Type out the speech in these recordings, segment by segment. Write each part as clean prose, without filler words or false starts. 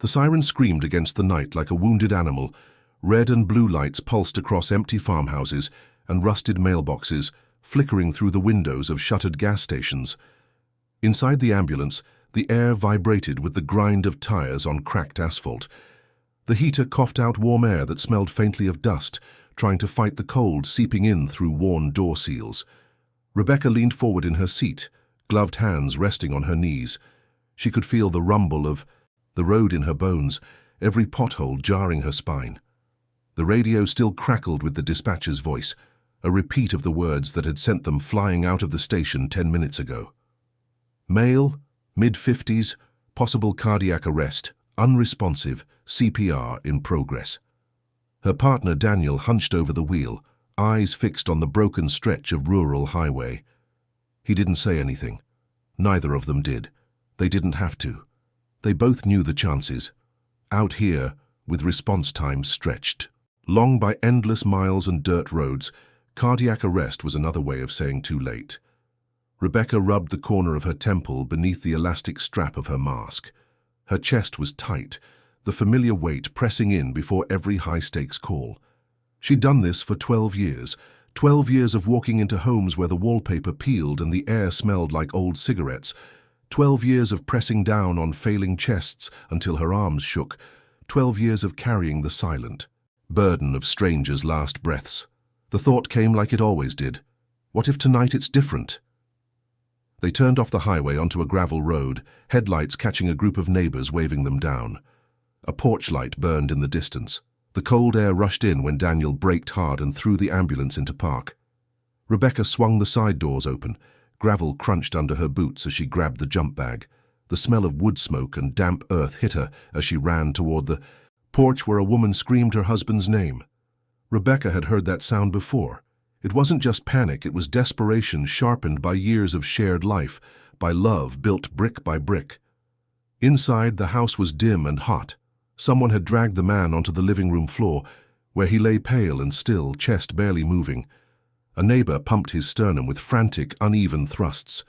The siren screamed against the night like a wounded animal. Red and blue lights pulsed across empty farmhouses and rusted mailboxes, flickering through the windows of shuttered gas stations. Inside the ambulance, the air vibrated with the grind of tires on cracked asphalt. The heater coughed out warm air that smelled faintly of dust, trying to fight the cold seeping in through worn door seals. Rebecca leaned forward in her seat, gloved hands resting on her knees. She could feel the rumble of the road in her bones, every pothole jarring her spine. The radio still crackled with the dispatcher's voice, a repeat of the words that had sent them flying out of the station 10 minutes ago. Male, mid-50s, possible cardiac arrest, unresponsive, CPR in progress. Her partner Daniel hunched over the wheel, eyes fixed on the broken stretch of rural highway. He didn't say anything. Neither of them did. They didn't have to. They both knew the chances. Out here, with response times stretched. Long by endless miles and dirt roads, cardiac arrest was another way of saying too late. Rebecca rubbed the corner of her temple beneath the elastic strap of her mask. Her chest was tight, the familiar weight pressing in before every high-stakes call. She'd done this for 12 years, 12 years of walking into homes where the wallpaper peeled and the air smelled like old cigarettes, 12 years of pressing down on failing chests until her arms shook, 12 years of carrying the silent burden of strangers' last breaths. The thought came like it always did. What if tonight it's different? They turned off the highway onto a gravel road, headlights catching a group of neighbors waving them down. A porch light burned in the distance. The cold air rushed in when Daniel braked hard and threw the ambulance into park. Rebecca swung the side doors open. Gravel crunched under her boots as she grabbed the jump bag. The smell of wood smoke and damp earth hit her as she ran toward the porch where a woman screamed her husband's name. Rebecca had heard that sound before. It wasn't just panic, it was desperation sharpened by years of shared life, by love built brick by brick. Inside, the house was dim and hot. Someone had dragged the man onto the living room floor, where he lay pale and still, chest barely moving. A neighbor pumped his sternum with frantic, uneven thrusts.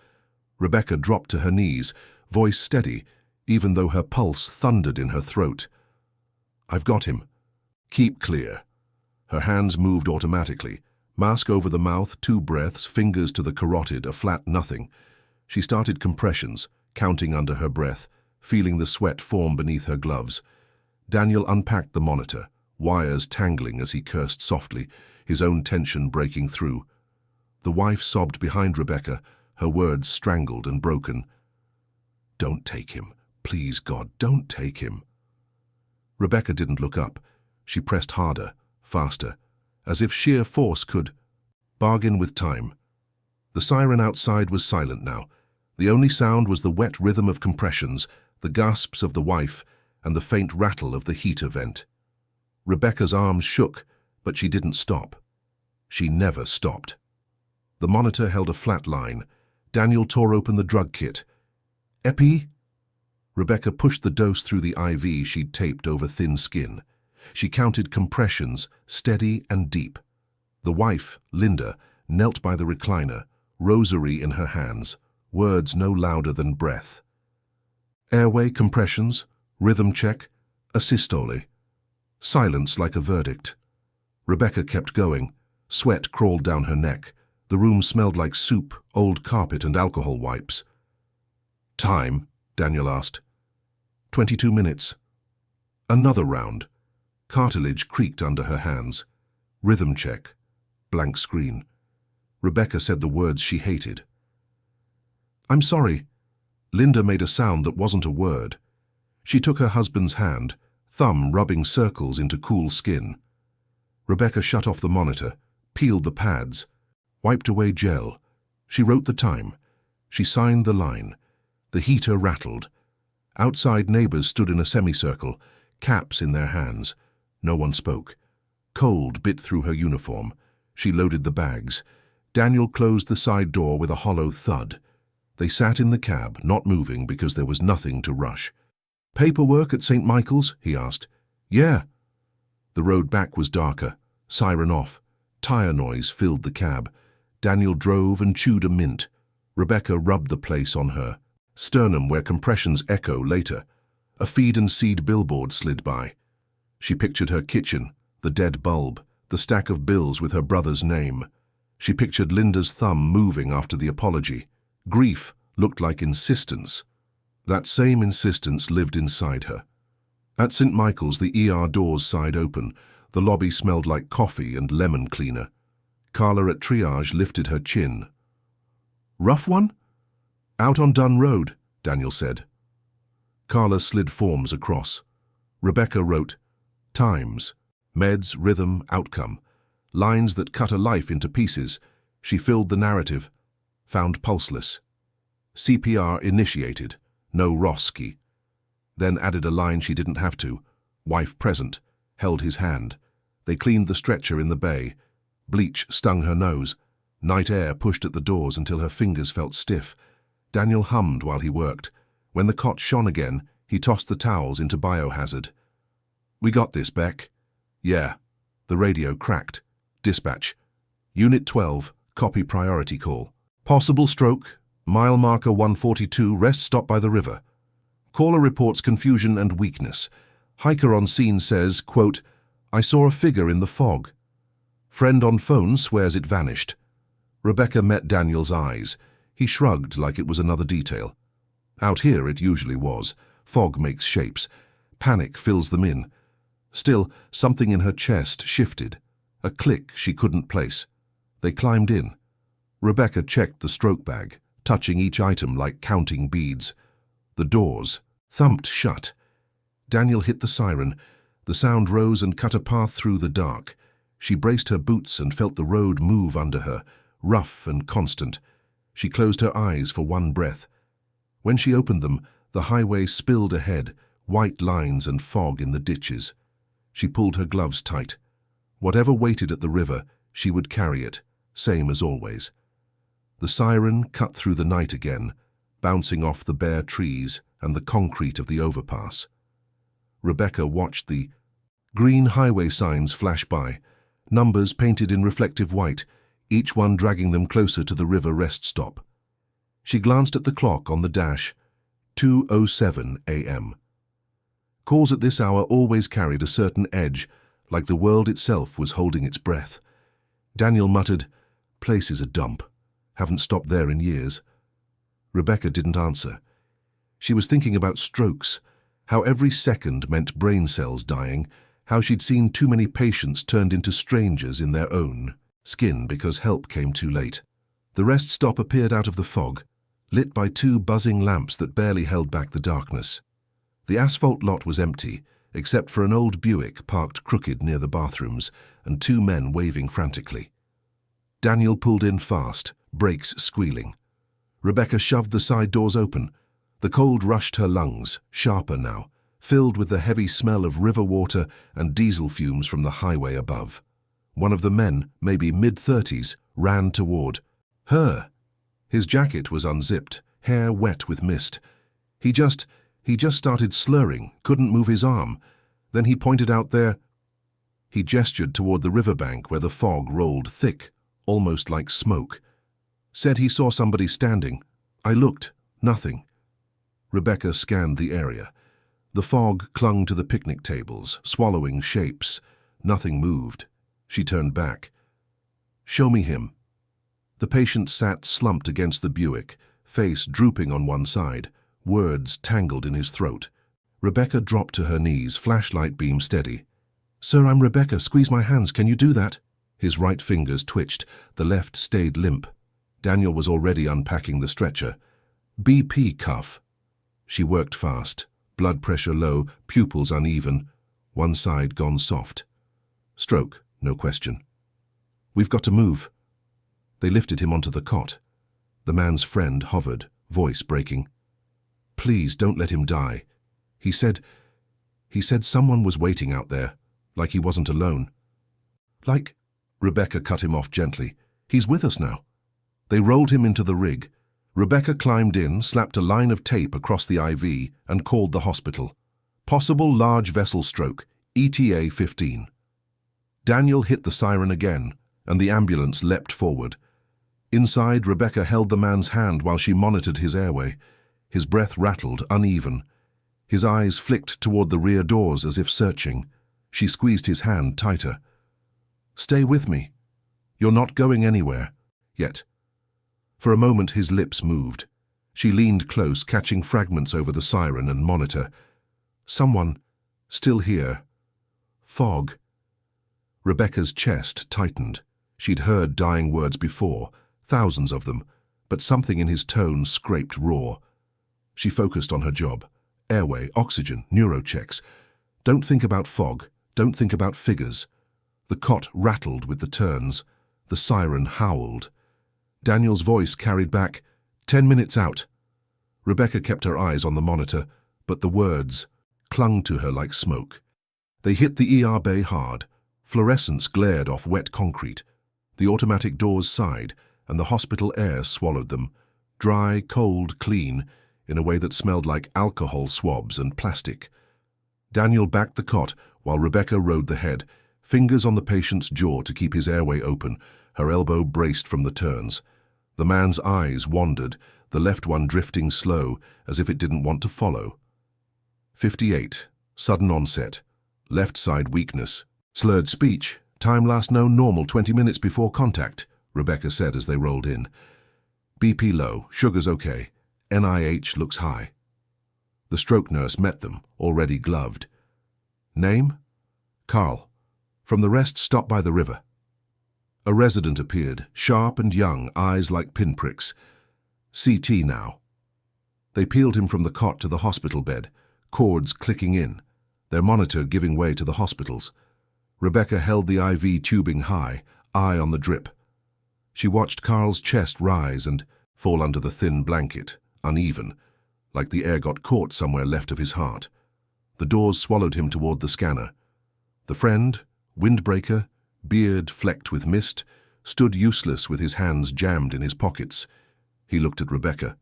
Rebecca dropped to her knees, voice steady, even though her pulse thundered in her throat. "I've got him. Keep clear." Her hands moved automatically. Mask over the mouth, 2 breaths, fingers to the carotid, a flat nothing. She started compressions, counting under her breath, feeling the sweat form beneath her gloves. Daniel unpacked the monitor, wires tangling as he cursed softly, his own tension breaking through. The wife sobbed behind Rebecca, her words strangled and broken. "Don't take him. Please, God, don't take him." Rebecca didn't look up. She pressed harder, faster, as if sheer force could bargain with time. The siren outside was silent now. The only sound was the wet rhythm of compressions, the gasps of the wife, and the faint rattle of the heater vent. Rebecca's arms shook, but she didn't stop. She never stopped. The monitor held a flat line. Daniel tore open the drug kit. "Epi?" Rebecca pushed the dose through the IV she'd taped over thin skin. She counted compressions, steady and deep. The wife, Linda, knelt by the recliner, rosary in her hands, words no louder than breath. Airway compressions, rhythm check, asystole. Silence like a verdict. Rebecca kept going. Sweat crawled down her neck. The room smelled like soup, old carpet and alcohol wipes. "Time?" Daniel asked. 22 minutes. Another round. Cartilage creaked under her hands. Rhythm check. Blank screen. Rebecca said the words she hated. "I'm sorry." Linda made a sound that wasn't a word. She took her husband's hand, thumb rubbing circles into cool skin. Rebecca shut off the monitor, peeled the pads, wiped away gel. She wrote the time. She signed the line. The heater rattled. Outside neighbors stood in a semicircle, caps in their hands. No one spoke. Cold bit through her uniform. She loaded the bags. Daniel closed the side door with a hollow thud. They sat in the cab, not moving because there was nothing to rush. "Paperwork at St. Michael's?" he asked. "Yeah." The road back was darker. Siren off. Tire noise filled the cab. Daniel drove and chewed a mint. Rebecca rubbed the place on her sternum where compressions echo later. A feed and seed billboard slid by. She pictured her kitchen, the dead bulb, the stack of bills with her brother's name. She pictured Linda's thumb moving after the apology. Grief looked like insistence. That same insistence lived inside her. At St. Michael's, the ER doors sighed open. The lobby smelled like coffee and lemon cleaner. Carla at triage lifted her chin. "Rough one?" "Out on Dunn Road," Daniel said. Carla slid forms across. Rebecca wrote, "Times, meds, rhythm, outcome." Lines that cut a life into pieces. She filled the narrative. Found pulseless. CPR initiated. No Roski. Then added a line she didn't have to. Wife present. Held his hand. They cleaned the stretcher in the bay. Bleach stung her nose. Night air pushed at the doors until her fingers felt stiff. Daniel hummed while he worked. When the cot shone again, he tossed the towels into biohazard. "We got this, Beck." "Yeah." The radio cracked. Dispatch. Unit 12, copy priority call. Possible stroke, mile marker 142, rest stop by the river. Caller reports confusion and weakness. Hiker on scene says, quote, "I saw a figure in the fog." Friend on phone swears it vanished. Rebecca met Daniel's eyes. He shrugged like it was another detail. Out here it usually was. Fog makes shapes. Panic fills them in. Still, something in her chest shifted. A click she couldn't place. They climbed in. Rebecca checked the stroke bag, touching each item like counting beads. The doors thumped shut. Daniel hit the siren. The sound rose and cut a path through the dark. She braced her boots and felt the road move under her, rough and constant. She closed her eyes for one breath. When she opened them, the highway spilled ahead, white lines and fog in the ditches. She pulled her gloves tight. Whatever waited at the river, she would carry it, same as always. The siren cut through the night again, bouncing off the bare trees and the concrete of the overpass. Rebecca watched the green highway signs flash by, numbers painted in reflective white, each one dragging them closer to the river rest stop. She glanced at the clock on the dash, 2:07 a.m. Calls at this hour always carried a certain edge, like the world itself was holding its breath. Daniel muttered, "Place is a dump. Haven't stopped there in years." Rebecca didn't answer. She was thinking about strokes, how every second meant brain cells dying, how she'd seen too many patients turned into strangers in their own skin because help came too late. The rest stop appeared out of the fog, lit by two buzzing lamps that barely held back the darkness. The asphalt lot was empty, except for an old Buick parked crooked near the bathrooms and two men waving frantically. Daniel pulled in fast, brakes squealing. Rebecca shoved the side doors open. The cold rushed her lungs, sharper now, filled with the heavy smell of river water and diesel fumes from the highway above. One of the men, maybe mid-30s, ran toward her. His jacket was unzipped, hair wet with mist. He just started slurring, couldn't move his arm. Then he pointed out there. He gestured toward the riverbank where the fog rolled thick, almost like smoke. Said he saw somebody standing. I looked. Nothing. Rebecca scanned the area. The fog clung to the picnic tables, swallowing shapes. Nothing moved. She turned back. "Show me him." The patient sat slumped against the Buick, face drooping on one side, words tangled in his throat. Rebecca dropped to her knees, flashlight beam steady. "Sir, I'm Rebecca. Squeeze my hands. Can you do that?" His right fingers twitched. The left stayed limp. Daniel was already unpacking the stretcher. "BP cuff." She worked fast. Blood pressure low, pupils uneven. One side gone soft. Stroke, no question. "We've got to move." They lifted him onto the cot. The man's friend hovered, voice breaking. "Please, don't let him die. He said someone was waiting out there, like he wasn't alone." "Like?" Rebecca cut him off gently. "He's with us now." They rolled him into the rig. Rebecca climbed in, slapped a line of tape across the IV, and called the hospital. Possible large vessel stroke, ETA 15. Daniel hit the siren again, and the ambulance leapt forward. Inside, Rebecca held the man's hand while she monitored his airway. His breath rattled, uneven. His eyes flicked toward the rear doors as if searching. She squeezed his hand tighter. "Stay with me. You're not going anywhere. Yet." For a moment his lips moved. She leaned close, catching fragments over the siren and monitor. Someone, still here. Fog. Rebecca's chest tightened. She'd heard dying words before, thousands of them, but something in his tone scraped raw. She focused on her job. Airway, oxygen, neurochecks. Don't think about fog. Don't think about figures. The cot rattled with the turns. The siren howled. Daniel's voice carried back, 10 minutes out. Rebecca kept her eyes on the monitor, but the words clung to her like smoke. They hit the ER bay hard. Fluorescence glared off wet concrete. The automatic doors sighed, and the hospital air swallowed them. Dry, cold, clean, in a way that smelled like alcohol swabs and plastic. Daniel backed the cot while Rebecca rode the head, fingers on the patient's jaw to keep his airway open, her elbow braced from the turns. The man's eyes wandered, the left one drifting slow, as if it didn't want to follow. 58. Sudden onset. Left side weakness. Slurred speech. Time last known normal 20 minutes before contact, Rebecca said as they rolled in. BP low, sugars okay. NIH looks high. The stroke nurse met them, already gloved. Name? Carl. From the rest, stop by the river. A resident appeared, sharp and young, eyes like pinpricks. CT now. They peeled him from the cot to the hospital bed, cords clicking in, their monitor giving way to the hospital's. Rebecca held the IV tubing high, eye on the drip. She watched Carl's chest rise and fall under the thin blanket, uneven, like the air got caught somewhere left of his heart. The doors swallowed him toward the scanner. The friend, windbreaker, beard flecked with mist, stood useless with his hands jammed in his pockets. He looked at Rebecca.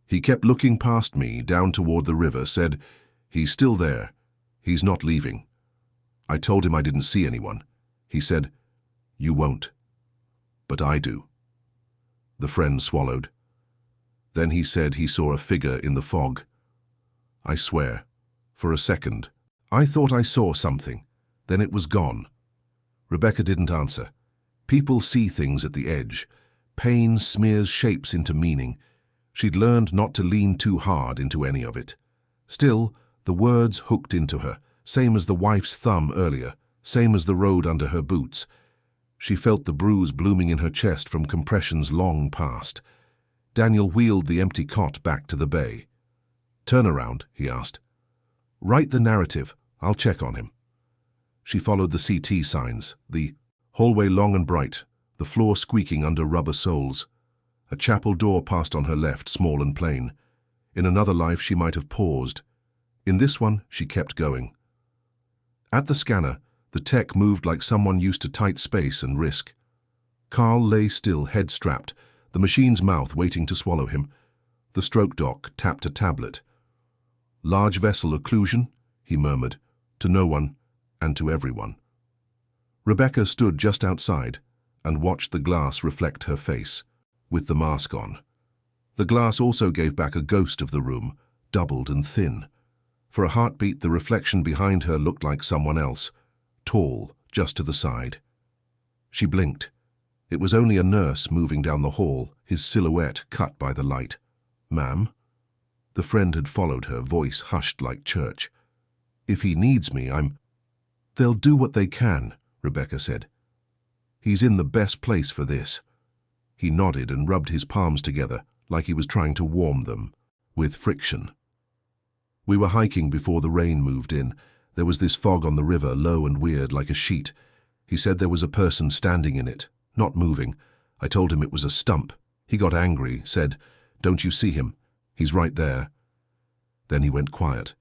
He kept looking past me, down toward the river, said, "He's still there. He's not leaving." I told him I didn't see anyone. He said, "You won't." "But I do." The friend swallowed. Then he said he saw a figure in the fog. I swear, for a second, I thought I saw something. Then it was gone. Rebecca didn't answer. People see things at the edge. Pain smears shapes into meaning. She'd learned not to lean too hard into any of it. Still, the words hooked into her, same as the wife's thumb earlier, same as the road under her boots. She felt the bruise blooming in her chest from compressions long past. Daniel wheeled the empty cot back to the bay. "Turn around," he asked. "Write the narrative. I'll check on him." She followed the CT signs, the hallway long and bright, the floor squeaking under rubber soles. A chapel door passed on her left, small and plain. In another life she might have paused. In this one, she kept going. At the scanner, the tech moved like someone used to tight space and risk. Carl lay still, head strapped, the machine's mouth waiting to swallow him. The stroke doc tapped a tablet. "Large vessel occlusion," he murmured, to no one and to everyone. Rebecca stood just outside and watched the glass reflect her face, with the mask on. The glass also gave back a ghost of the room, doubled and thin. For a heartbeat, the reflection behind her looked like someone else, tall, just to the side. She blinked. It was only a nurse moving down the hall, his silhouette cut by the light. "Ma'am?" The friend had followed her, voice hushed like church. "If he needs me, They'll do what they can," Rebecca said. "He's in the best place for this." He nodded and rubbed his palms together, like he was trying to warm them, with friction. We were hiking before the rain moved in. There was this fog on the river, low and weird, like a sheet. He said there was a person standing in it, not moving. I told him it was a stump. He got angry, said, "Don't you see him? He's right there." Then he went quiet.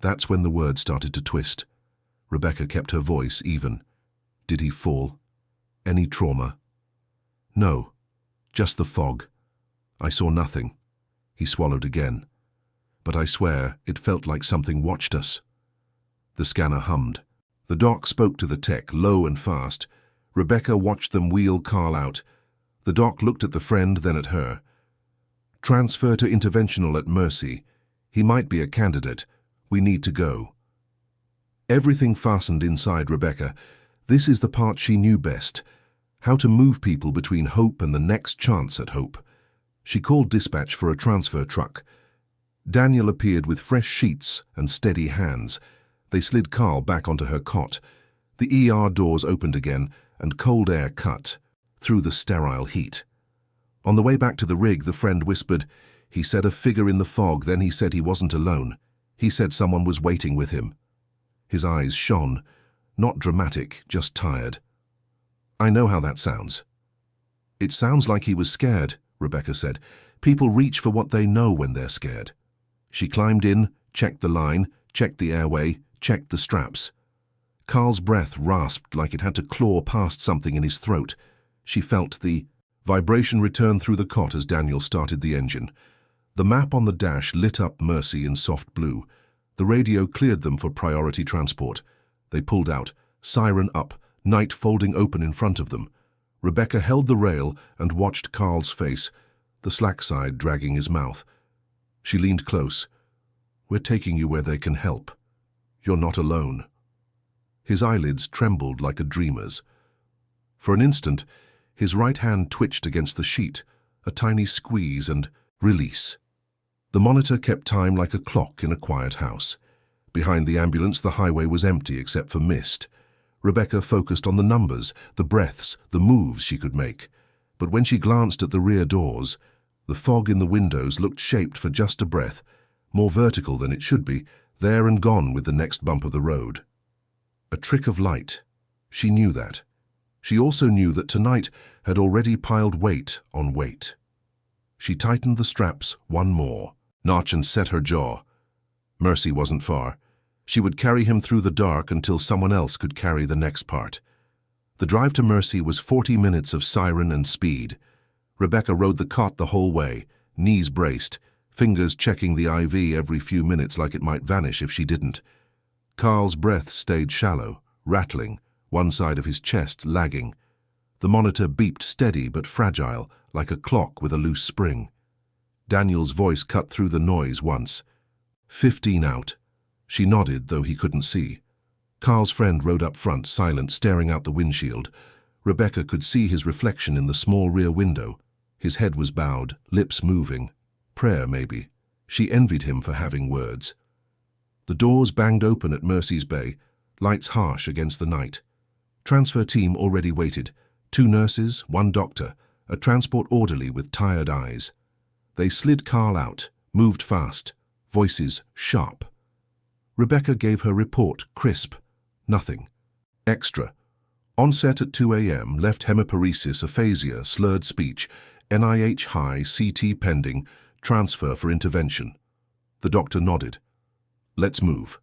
That's when the words started to twist. Rebecca kept her voice even. "Did he fall? Any trauma?" "No, just the fog. I saw nothing." He swallowed again. "But I swear it felt like something watched us." The scanner hummed. The doc spoke to the tech, low and fast. Rebecca watched them wheel Carl out. The doc looked at the friend, then at her. "Transfer to interventional at Mercy. He might be a candidate. We need to go. Everything fastened inside Rebecca. This is the part she knew best. How to move people between hope and the next chance at hope. She called dispatch for a transfer truck. Daniel appeared with fresh sheets and steady hands. They slid Carl back onto her cot. The ER doors opened again, and cold air cut through the sterile heat. On the way back to the rig, the friend whispered, "He said a figure in the fog, then he said he wasn't alone. He said someone was waiting with him." His eyes shone. Not dramatic, just tired. "I know how that sounds." "It sounds like he was scared," Rebecca said. "People reach for what they know when they're scared." She climbed in, checked the line, checked the airway, checked the straps. Carl's breath rasped like it had to claw past something in his throat. She felt the vibration return through the cot as Daniel started the engine. The map on the dash lit up Mercy in soft blue. The radio cleared them for priority transport. They pulled out, siren up, night folding open in front of them. Rebecca held the rail and watched Carl's face, the slack side dragging his mouth. She leaned close. "We're taking you where they can help. You're not alone." His eyelids trembled like a dreamer's. For an instant, his right hand twitched against the sheet, a tiny squeeze and release. The monitor kept time like a clock in a quiet house. Behind the ambulance, the highway was empty except for mist. Rebecca focused on the numbers, the breaths, the moves she could make. But when she glanced at the rear doors, the fog in the windows looked shaped for just a breath, more vertical than it should be, there and gone with the next bump of the road. A trick of light. She knew that. She also knew that tonight had already piled weight on weight. She tightened the straps one more. Nachan set her jaw. Mercy wasn't far. She would carry him through the dark until someone else could carry the next part. The drive to Mercy was 40 minutes of siren and speed. Rebecca rode the cot the whole way, knees braced, fingers checking the IV every few minutes like it might vanish if she didn't. Carl's breath stayed shallow, rattling, one side of his chest lagging. The monitor beeped steady but fragile, like a clock with a loose spring. Daniel's voice cut through the noise once. 15 out. She nodded, though he couldn't see. Carl's friend rode up front, silent, staring out the windshield. Rebecca could see his reflection in the small rear window. His head was bowed, lips moving. Prayer, maybe. She envied him for having words. The doors banged open at Mercy's Bay, lights harsh against the night. Transfer team already waited. 2 nurses, 1 doctor, a transport orderly with tired eyes. They slid Carl out, moved fast, voices sharp. Rebecca gave her report crisp. Nothing. Extra. Onset at 2 a.m., left hemiparesis, aphasia, slurred speech, NIH high, CT pending, transfer for intervention. The doctor nodded. "Let's move."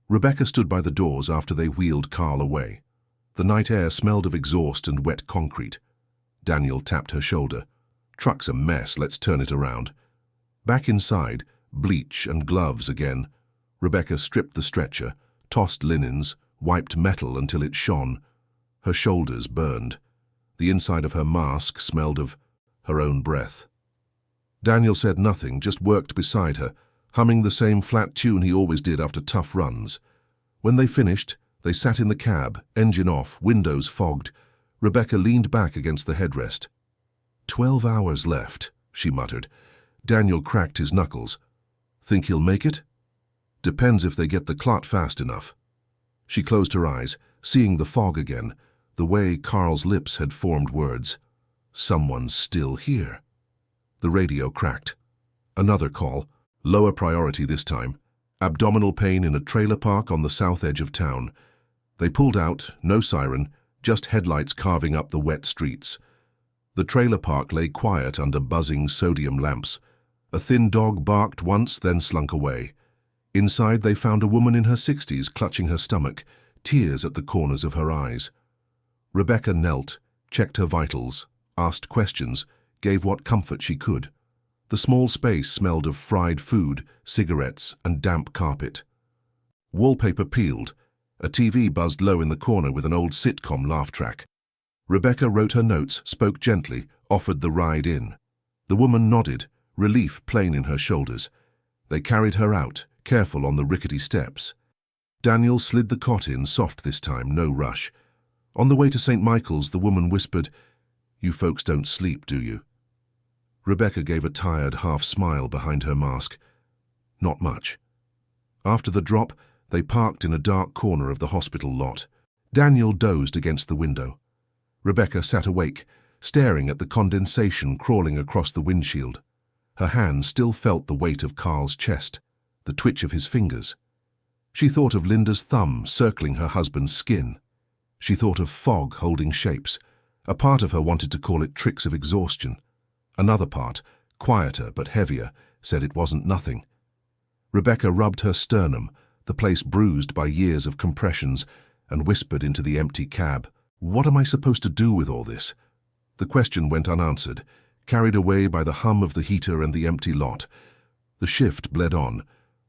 Rebecca stood by the doors after they wheeled Carl away. The night air smelled of exhaust and wet concrete. Daniel tapped her shoulder. "Truck's a mess, let's turn it around." Back inside, bleach and gloves again. Rebecca stripped the stretcher, tossed linens, wiped metal until it shone. Her shoulders burned. The inside of her mask smelled of her own breath. Daniel said nothing, just worked beside her, humming the same flat tune he always did after tough runs. When they finished, they sat in the cab, engine off, windows fogged. Rebecca leaned back against the headrest. 12 hours left, she muttered. Daniel cracked his knuckles. "Think he'll make it?" "Depends if they get the clot fast enough." She closed her eyes, seeing the fog again, the way Carl's lips had formed words. "Someone's still here." The radio cracked. Another call. Lower priority this time. Abdominal pain in a trailer park on the south edge of town. They pulled out, no siren, just headlights carving up the wet streets. The trailer park lay quiet under buzzing sodium lamps. A thin dog barked once, then slunk away. Inside they found a woman in her 60s clutching her stomach, tears at the corners of her eyes. Rebecca knelt, checked her vitals, asked questions, gave what comfort she could. The small space smelled of fried food, cigarettes, and damp carpet. Wallpaper peeled. A TV buzzed low in the corner with an old sitcom laugh track. Rebecca wrote her notes, spoke gently, offered the ride in. The woman nodded, relief plain in her shoulders. They carried her out, careful on the rickety steps. Daniel slid the cot in, soft this time, no rush. On the way to St. Michael's, the woman whispered, "You folks don't sleep, do you?" Rebecca gave a tired half-smile behind her mask. Not much. After the drop, they parked in a dark corner of the hospital lot. Daniel dozed against the window. Rebecca sat awake, staring at the condensation crawling across the windshield. Her hand still felt the weight of Carl's chest, the twitch of his fingers. She thought of Linda's thumb circling her husband's skin. She thought of fog holding shapes. A part of her wanted to call it tricks of exhaustion. Another part, quieter but heavier, said it wasn't nothing. Rebecca rubbed her sternum, the place bruised by years of compressions, and whispered into the empty cab, "What am I supposed to do with all this?" The question went unanswered, carried away by the hum of the heater and the empty lot. The shift bled on.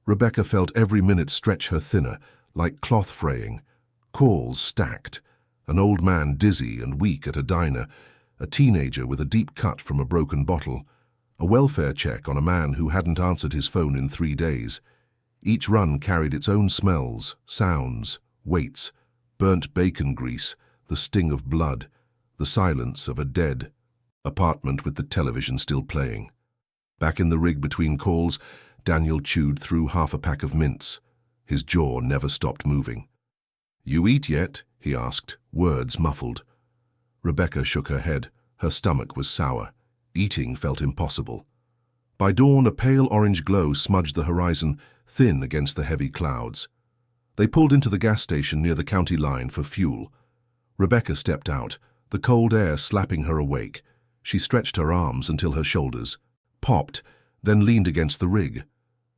Rebecca felt every minute stretch her thinner, like cloth fraying. Calls stacked. An old man dizzy and weak at a diner, a teenager with a deep cut from a broken bottle, a welfare check on a man who hadn't answered his phone in 3 days. Each run carried its own smells, sounds, weights, burnt bacon grease, the sting of blood, the silence of a dead apartment with the television still playing. Back in the rig between calls, Daniel chewed through half a pack of mints. His jaw never stopped moving. "You eat yet?" he asked, words muffled. Rebecca shook her head. Her stomach was sour. Eating felt impossible. By dawn, a pale orange glow smudged the horizon, thin against the heavy clouds. They pulled into the gas station near the county line for fuel. Rebecca stepped out, the cold air slapping her awake. She stretched her arms until her shoulders, popped, then leaned against the rig.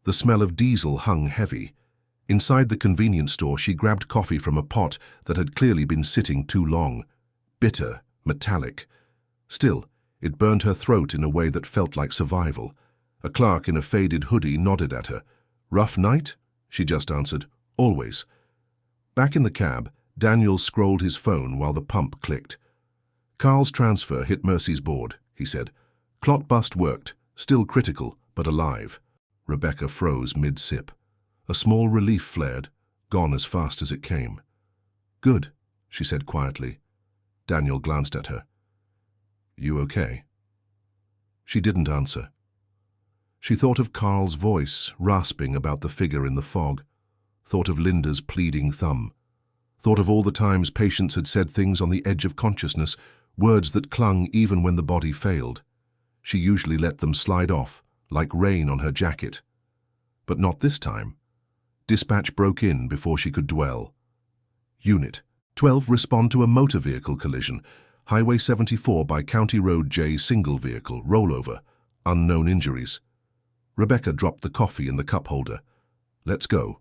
The smell of diesel hung heavy. Inside the convenience store, she grabbed coffee from a pot that had clearly been sitting too long. Bitter, metallic. Still, it burned her throat in a way that felt like survival. A clerk in a faded hoodie nodded at her. "Rough night?" she just answered. "Always." Back in the cab, Daniel scrolled his phone while the pump clicked. "Carl's transfer hit Mercy's board," he said. "Clot bust worked, still critical, but alive." Rebecca froze mid-sip. A small relief flared, gone as fast as it came. "Good," she said quietly. Daniel glanced at her. "You okay?" She didn't answer. She thought of Carl's voice, rasping about the figure in the fog, thought of Linda's pleading thumb, thought of all the times patients had said things on the edge of consciousness, words that clung even when the body failed. She usually let them slide off, like rain on her jacket. But not this time. Dispatch broke in before she could dwell. "Unit 12 respond to a motor vehicle collision. Highway 74 by County Road J, single vehicle, rollover. Unknown injuries." Rebecca dropped the coffee in the cup holder. "Let's go."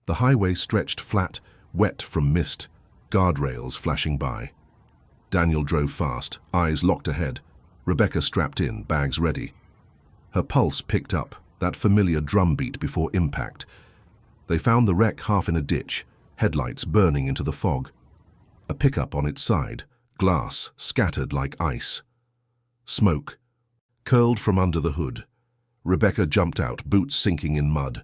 The highway stretched flat, wet from mist, guardrails flashing by. Daniel drove fast, eyes locked ahead. Rebecca strapped in, bags ready. Her pulse picked up, that familiar drumbeat before impact. They found the wreck half in a ditch, headlights burning into the fog. A pickup on its side, glass scattered like ice. Smoke curled from under the hood. Rebecca jumped out, boots sinking in mud.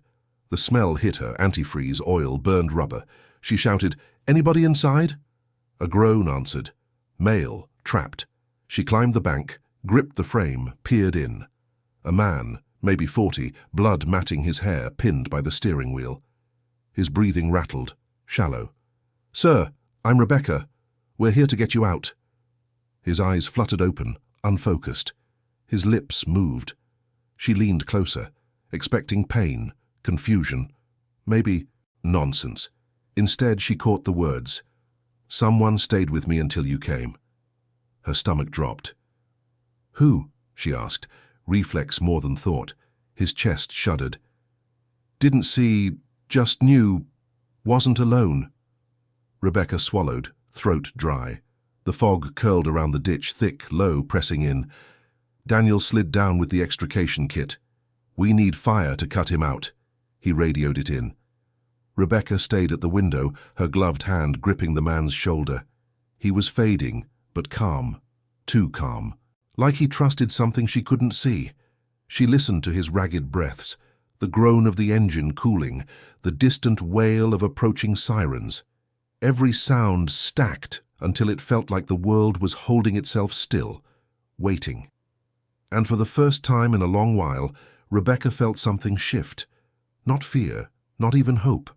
The smell hit her, antifreeze, oil, burned rubber. She shouted, "Anybody inside?" A groan answered. Male, trapped. She climbed the bank, gripped the frame, peered in. A man, maybe 40, blood matting his hair, pinned by the steering wheel. His breathing rattled, shallow. "Sir, I'm Rebecca. We're here to get you out." His eyes fluttered open, unfocused. His lips moved. She leaned closer, expecting pain, confusion, maybe nonsense. Instead, she caught the words, "Someone stayed with me until you came." Her stomach dropped. "Who?" she asked, reflex more than thought. His chest shuddered. "Didn't see, just knew, wasn't alone." Rebecca swallowed, throat dry. The fog curled around the ditch, thick, low, pressing in. Daniel slid down with the extrication kit. "We need fire to cut him out." He radioed it in. Rebecca stayed at the window, her gloved hand gripping the man's shoulder. He was fading, but calm. Too calm. Like he trusted something she couldn't see. She listened to his ragged breaths, The groan of the engine cooling, the distant wail of approaching sirens. Every sound stacked until it felt like the world was holding itself still, waiting. And for the first time in a long while, Rebecca felt something shift. Not fear, not even hope,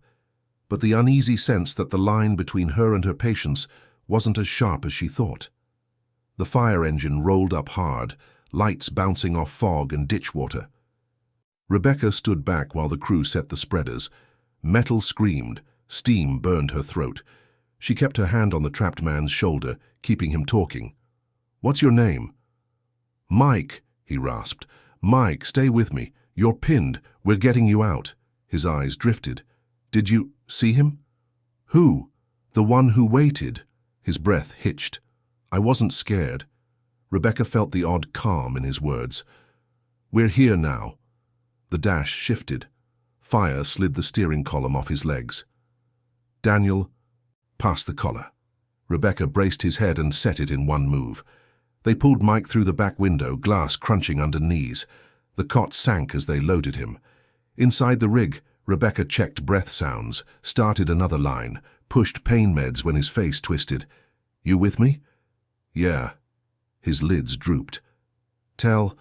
but the uneasy sense that the line between her and her patients wasn't as sharp as she thought. The fire engine rolled up hard, lights bouncing off fog and ditch water. Rebecca stood back while the crew set the spreaders. Metal screamed, steam burned her throat. She kept her hand on the trapped man's shoulder, keeping him talking. "What's your name?" "Mike," he rasped. "Mike, stay with me. You're pinned. We're getting you out." His eyes drifted. "Did you see him?" "Who?" "The one who waited." His breath hitched. "I wasn't scared." Rebecca felt the odd calm in his words. "We're here now." The dash shifted. Fire slid the steering column off his legs. "Daniel, pass the collar." Rebecca braced his head and set it in one move. They pulled Mike through the back window, glass crunching under knees. The cot sank as they loaded him. Inside the rig, Rebecca checked breath sounds, started another line, pushed pain meds when his face twisted. "You with me?" "Yeah." His lids drooped. "Tell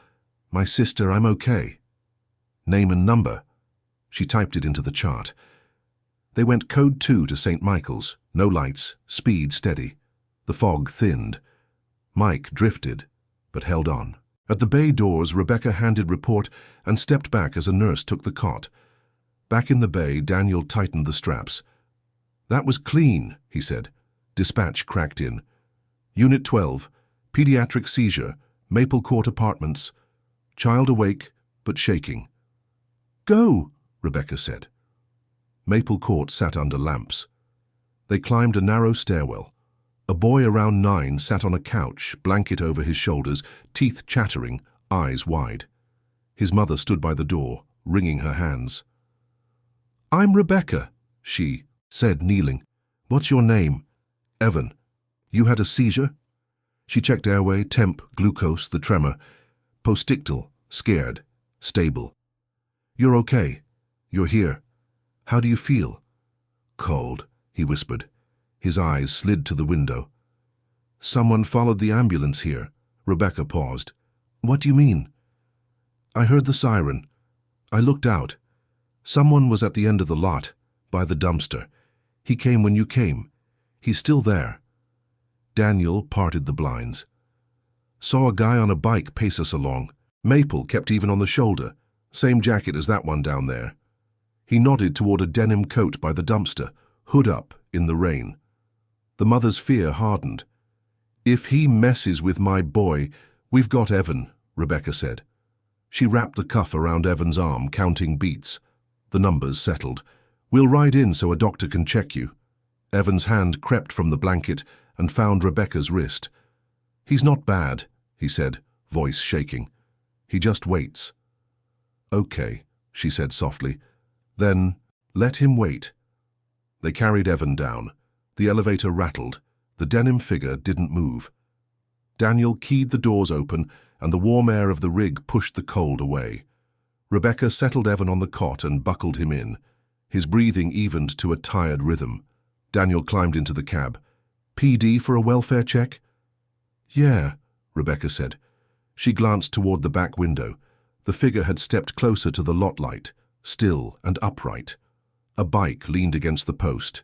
my sister I'm okay." "Name and number." She typed it into the chart. They went code 2 to St. Michael's. No lights, speed steady. The fog thinned. Mike drifted, but held on. At the bay doors, Rebecca handed report and stepped back as a nurse took the cot. Back in the bay, Daniel tightened the straps. "That was clean," he said. Dispatch cracked in. "Unit 12, pediatric seizure, Maple Court Apartments. Child awake, but shaking." "Go," Rebecca said. Maple Court sat under lamps. They climbed a narrow stairwell. A boy around 9 sat on a couch, blanket over his shoulders, teeth chattering, eyes wide. His mother stood by the door, wringing her hands. "I'm Rebecca," she said, kneeling. "What's your name?" "Evan." "You had a seizure?" She checked airway, temp, glucose, the tremor. Postictal, scared, stable. "You're okay. You're here. How do you feel?" "Cold," he whispered. His eyes slid to the window. "Someone followed the ambulance here." Rebecca paused. "What do you mean?" "I heard the siren. I looked out. Someone was at the end of the lot, by the dumpster. He came when you came. He's still there." Daniel parted the blinds. "Saw a guy on a bike pace us along. Maple kept even on the shoulder. Same jacket as that one down there." He nodded toward a denim coat by the dumpster, hood up, in the rain. The mother's fear hardened. "If he messes with my boy, we've got Evan," Rebecca said. She wrapped the cuff around Evan's arm, counting beats. The numbers settled. "We'll ride in so a doctor can check you." Evan's hand crept from the blanket and found Rebecca's wrist. "He's not bad," he said, voice shaking. "He just waits." "Okay," she said softly. "Then let him wait." They carried Evan down. The elevator rattled. The denim figure didn't move. Daniel keyed the doors open, and the warm air of the rig pushed the cold away. Rebecca settled Evan on the cot and buckled him in. His breathing evened to a tired rhythm. Daniel climbed into the cab. "PD for a welfare check?" "Yeah," Rebecca said. She glanced toward the back window. The figure had stepped closer to the lot light, still and upright. A bike leaned against the post.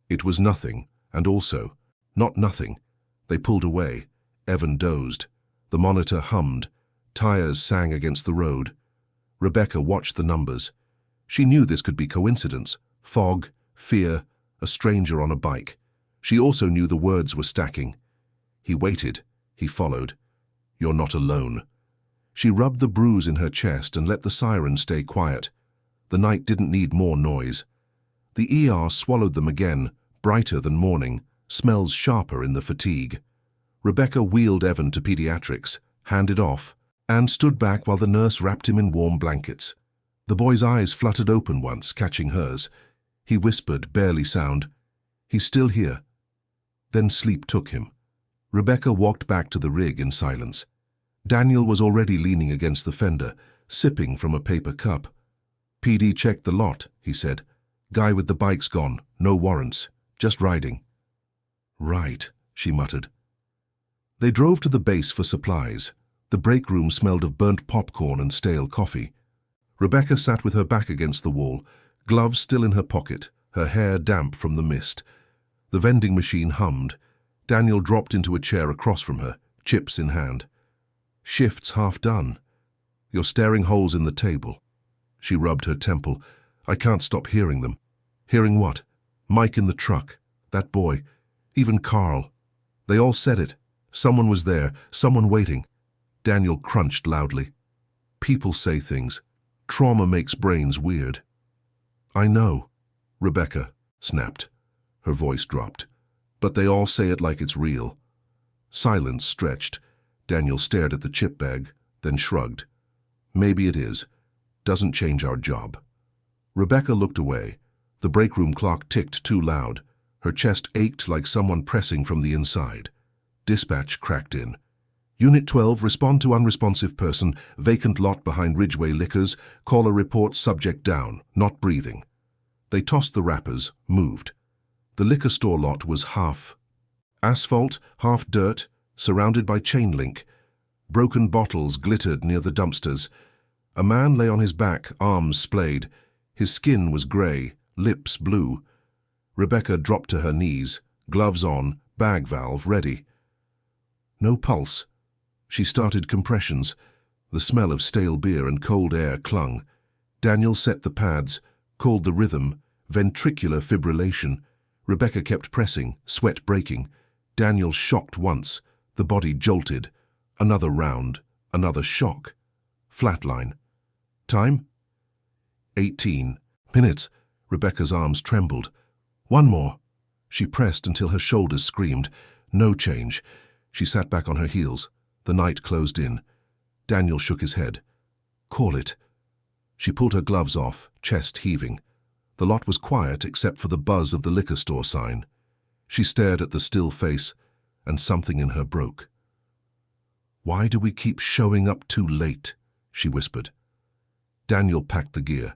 It was nothing, and also not nothing. They pulled away. Evan dozed. The monitor hummed. Tires sang against the road. Rebecca watched the numbers. She knew this could be coincidence. Fog, fear, a stranger on a bike. She also knew the words were stacking. He waited. He followed. "You're not alone." She rubbed the bruise in her chest and let the siren stay quiet. The night didn't need more noise. The ER swallowed them again, brighter than morning, smells sharper in the fatigue. Rebecca wheeled Evan to pediatrics, handed off, and stood back while the nurse wrapped him in warm blankets. The boy's eyes fluttered open once, catching hers. He whispered, barely sound, "He's still here." Then sleep took him. Rebecca walked back to the rig in silence. Daniel was already leaning against the fender, sipping from a paper cup. PD checked the lot, he said. Guy with the bike's gone, no warrants, just riding. Right, she muttered. They drove to the base for supplies. The break room smelled of burnt popcorn and stale coffee. Rebecca sat with her back against the wall, gloves still in her pocket, her hair damp from the mist. The vending machine hummed. Daniel dropped into a chair across from her, chips in hand. Shift's half done. You're staring holes in the table. She rubbed her temple. I can't stop hearing them. Hearing what? Mike in the truck. That boy. Even Carl. They all said it. Someone was there, someone waiting. Daniel crunched loudly. People say things. Trauma makes brains weird. I know, Rebecca snapped. Her voice dropped. But they all say it like it's real. Silence stretched. Daniel stared at the chip bag, then shrugged. Maybe it is. Doesn't change our job. Rebecca looked away. The break room clock ticked too loud. Her chest ached like someone pressing from the inside. Dispatch cracked in. Unit 12, respond to unresponsive person, vacant lot behind Ridgeway Liquors, caller reports subject down, not breathing. They tossed the wrappers, moved. The liquor store lot was half asphalt, half dirt, surrounded by chain link. Broken bottles glittered near the dumpsters. A man lay on his back, arms splayed. His skin was grey, lips blue. Rebecca dropped to her knees, gloves on, bag valve ready. No pulse. She started compressions. The smell of stale beer and cold air clung. Daniel set the pads, called the rhythm, ventricular fibrillation. Rebecca kept pressing, sweat breaking. Daniel shocked once. The body jolted. Another round, another shock. Flatline. Time? 18 minutes. Rebecca's arms trembled. One more. She pressed until her shoulders screamed. No change. She sat back on her heels. The night closed in. Daniel shook his head. Call it. She pulled her gloves off, chest heaving. The lot was quiet except for the buzz of the liquor store sign. She stared at the still face, and something in her broke. Why do we keep showing up too late? She whispered. Daniel packed the gear.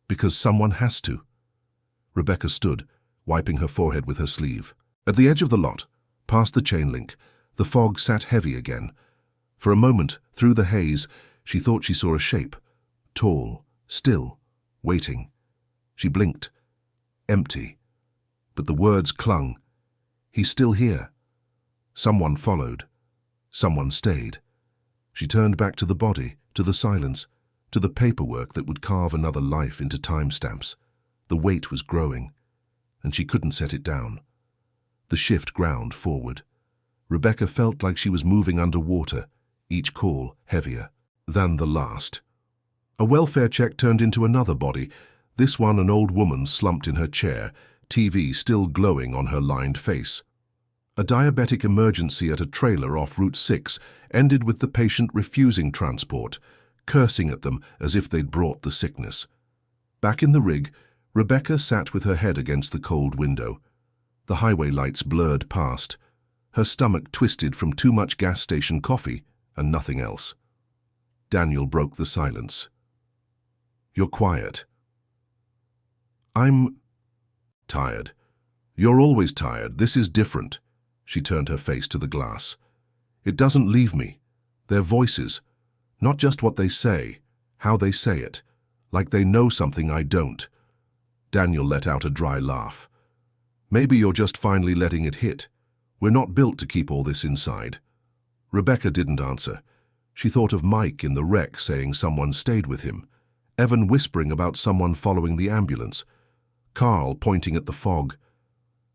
Because someone has to. Rebecca stood, wiping her forehead with her sleeve. At the edge of the lot, past the chain link, the fog sat heavy again. For a moment, through the haze, she thought she saw a shape. Tall, still, waiting. She blinked. Empty. But the words clung. He's still here. Someone followed. Someone stayed. She turned back to the body, to the silence, to the paperwork that would carve another life into timestamps. The weight was growing, and she couldn't set it down. The shift ground forward. Rebecca felt like she was moving underwater, each call heavier than the last. A welfare check turned into another body, this one an old woman slumped in her chair, TV still glowing on her lined face. A diabetic emergency at a trailer off Route 6 ended with the patient refusing transport, cursing at them as if they'd brought the sickness. Back in the rig, Rebecca sat with her head against the cold window. The highway lights blurred past. Her stomach twisted from too much gas station coffee and nothing else. Daniel broke the silence. You're quiet. I'm tired. You're always tired. This is different. She turned her face to the glass. It doesn't leave me. Their voices. Not just what they say, how they say it. Like they know something I don't. Daniel let out a dry laugh. Maybe you're just finally letting it hit. We're not built to keep all this inside. Rebecca didn't answer. She thought of Mike in the wreck saying someone stayed with him. Evan whispering about someone following the ambulance. Carl pointing at the fog.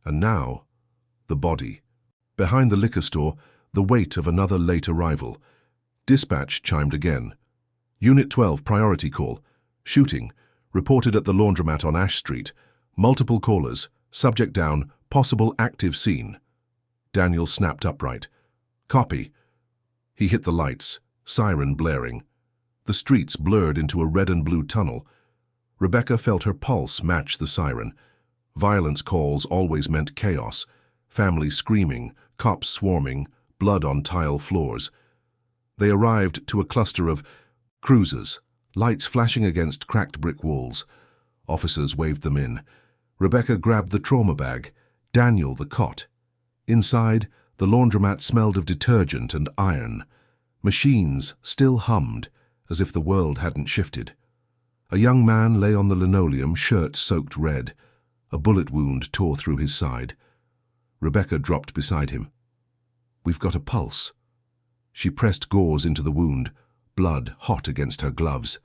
And now, the body. Behind the liquor store, the weight of another late arrival. Dispatch chimed again. Unit 12 priority call. Shooting. Reported at the laundromat on Ash Street. Multiple callers. Subject down. Possible active scene. Daniel snapped upright. Copy. He hit the lights. Siren blaring. The streets blurred into a red and blue tunnel. Rebecca felt her pulse match the siren. Violence calls always meant chaos. Families screaming, cops swarming, blood on tile floors. They arrived to a cluster of cruisers, lights flashing against cracked brick walls. Officers waved them in. Rebecca grabbed the trauma bag, Daniel the cot. Inside, the laundromat smelled of detergent and iron. Machines still hummed, as if the world hadn't shifted. A young man lay on the linoleum, shirt soaked red. A bullet wound tore through his side. Rebecca dropped beside him. "We've got a pulse." She pressed gauze into the wound, blood hot against her gloves.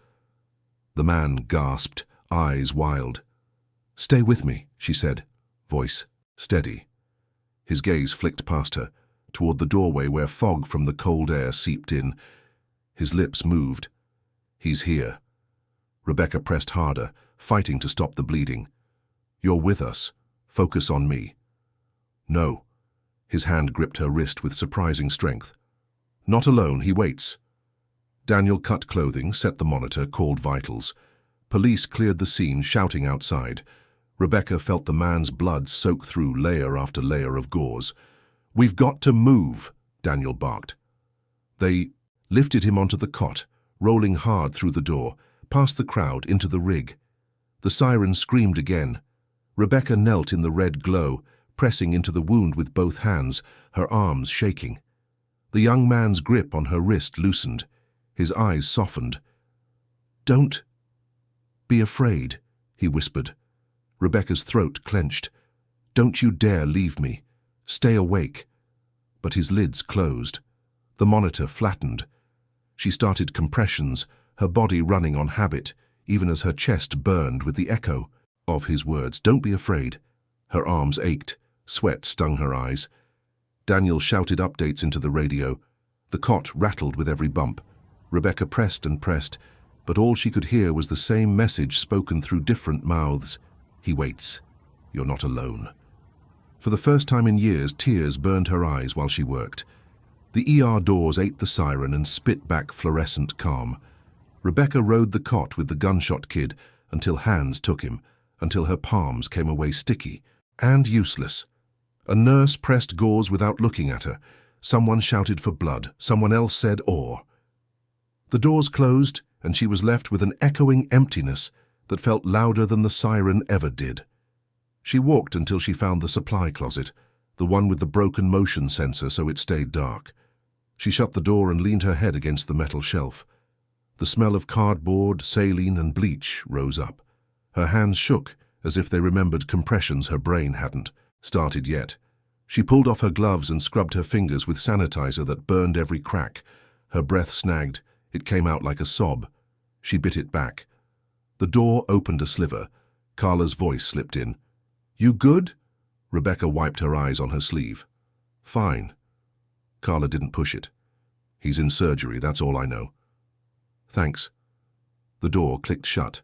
The man gasped, eyes wild. "Stay with me," she said, voice steady. His gaze flicked past her, toward the doorway where fog from the cold air seeped in. His lips moved. "He's here." Rebecca pressed harder, fighting to stop the bleeding. "You're with us. Focus on me." "No." His hand gripped her wrist with surprising strength. "Not alone, he waits." Daniel cut clothing, set the monitor, called vitals. Police cleared the scene, shouting outside. Rebecca felt the man's blood soak through layer after layer of gauze. "We've got to move," Daniel barked. They lifted him onto the cot, rolling hard through the door, past the crowd, into the rig. The siren screamed again. Rebecca knelt in the red glow, pressing into the wound with both hands, her arms shaking. The young man's grip on her wrist loosened. His eyes softened. "Don't be afraid," he whispered. Rebecca's throat clenched. "Don't you dare leave me. Stay awake." But his lids closed. The monitor flattened. She started compressions, her body running on habit, even as her chest burned with the echo of his words. "Don't be afraid." Her arms ached. Sweat stung her eyes. Daniel shouted updates into the radio. The cot rattled with every bump. Rebecca pressed and pressed, but all she could hear was the same message spoken through different mouths. "He waits. You're not alone." For the first time in years, tears burned her eyes while she worked. The ER doors ate the siren and spit back fluorescent calm. Rebecca rode the cot with the gunshot kid until hands took him, until her palms came away sticky and useless. A nurse pressed gauze without looking at her. Someone shouted for blood. Someone else said "or." The doors closed, and she was left with an echoing emptiness that felt louder than the siren ever did. She walked until she found the supply closet, the one with the broken motion sensor so it stayed dark. She shut the door and leaned her head against the metal shelf. The smell of cardboard, saline, and bleach rose up. Her hands shook, as if they remembered compressions her brain hadn't started yet. She pulled off her gloves and scrubbed her fingers with sanitizer that burned every crack. Her breath snagged. It came out like a sob. She bit it back. The door opened a sliver. Carla's voice slipped in. "You good?" Rebecca wiped her eyes on her sleeve. "Fine." Carla didn't push it. "He's in surgery, that's all I know." "Thanks." The door clicked shut.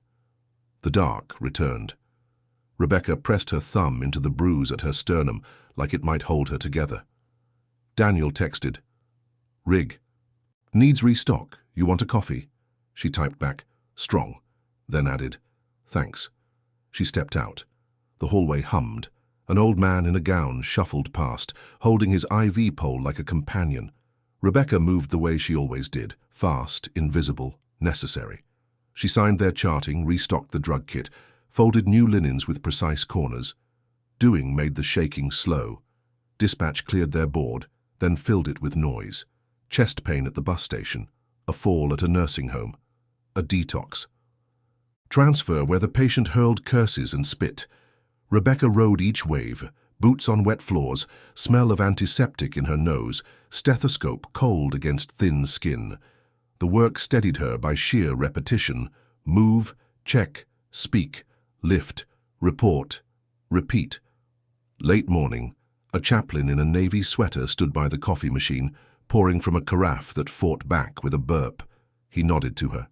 The dark returned. Rebecca pressed her thumb into the bruise at her sternum like it might hold her together. Daniel texted, "Rig. Needs restock. You want a coffee?" She typed back, "Strong," then added, "Thanks." She stepped out. The hallway hummed. An old man in a gown shuffled past, holding his IV pole like a companion. Rebecca moved the way she always did, fast, invisible, necessary. She signed their charting, restocked the drug kit, folded new linens with precise corners. Doing made the shaking slow. Dispatch cleared their board, then filled it with noise. Chest pain at the bus station, a fall at a nursing home, a detox. Transfer where the patient hurled curses and spit. Rebecca rode each wave, boots on wet floors, smell of antiseptic in her nose, stethoscope cold against thin skin. The work steadied her by sheer repetition. Move, check, speak, lift, report, repeat. Late morning, a chaplain in a navy sweater stood by the coffee machine, pouring from a carafe that fought back with a burp. He nodded to her.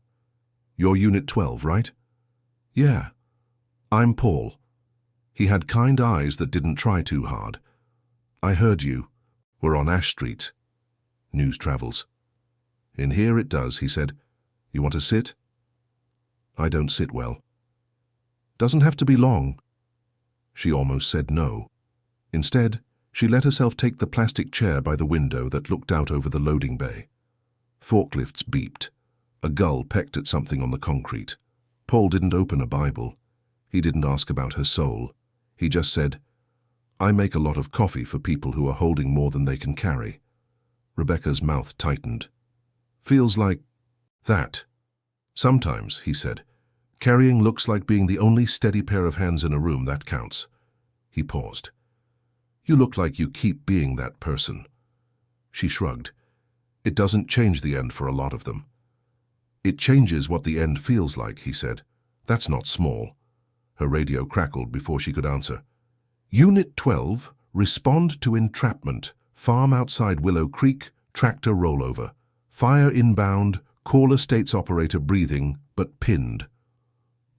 "You're Unit 12, right?" "Yeah." "I'm Paul." He had kind eyes that didn't try too hard. "I heard you. We're on Ash Street." News travels. "In here it does," he said. "You want to sit?" "I don't sit well." "Doesn't have to be long." She almost said no. Instead, she let herself take the plastic chair by the window that looked out over the loading bay. Forklifts beeped. A gull pecked at something on the concrete. Paul didn't open a Bible. He didn't ask about her soul. He just said, "I make a lot of coffee for people who are holding more than they can carry." Rebecca's mouth tightened. "Feels like that." "Sometimes," he said. "Carrying looks like being the only steady pair of hands in a room that counts." He paused. "You look like you keep being that person." She shrugged. "It doesn't change the end for a lot of them." "It changes what the end feels like," he said. "That's not small." Her radio crackled before she could answer. "Unit 12, respond to entrapment. Farm outside Willow Creek, tractor rollover. Fire inbound, caller states operator breathing, but pinned."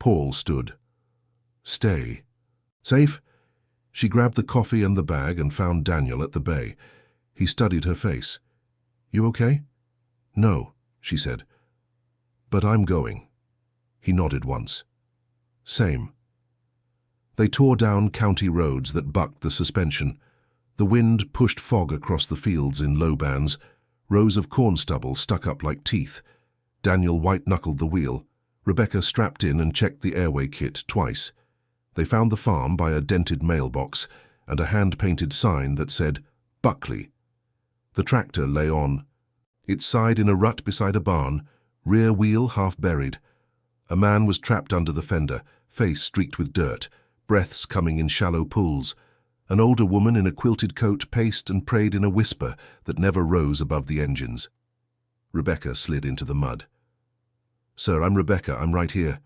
Paul stood. "Stay. Safe?" She grabbed the coffee and the bag and found Daniel at the bay. He studied her face. "You okay?" "No," she said. "But I'm going." He nodded once. "Same." They tore down county roads that bucked the suspension. The wind pushed fog across the fields in low bands. Rows of corn stubble stuck up like teeth. Daniel white-knuckled the wheel. Rebecca strapped in and checked the airway kit twice. They found the farm by a dented mailbox and a hand-painted sign that said, "Buckley." The tractor lay on. Its side in a rut beside a barn, rear wheel half buried. A man was trapped under the fender, face streaked with dirt, breaths coming in shallow pools. An older woman in a quilted coat paced and prayed in a whisper that never rose above the engines. Rebecca slid into the mud. "Sir, I'm Rebecca. I'm right here."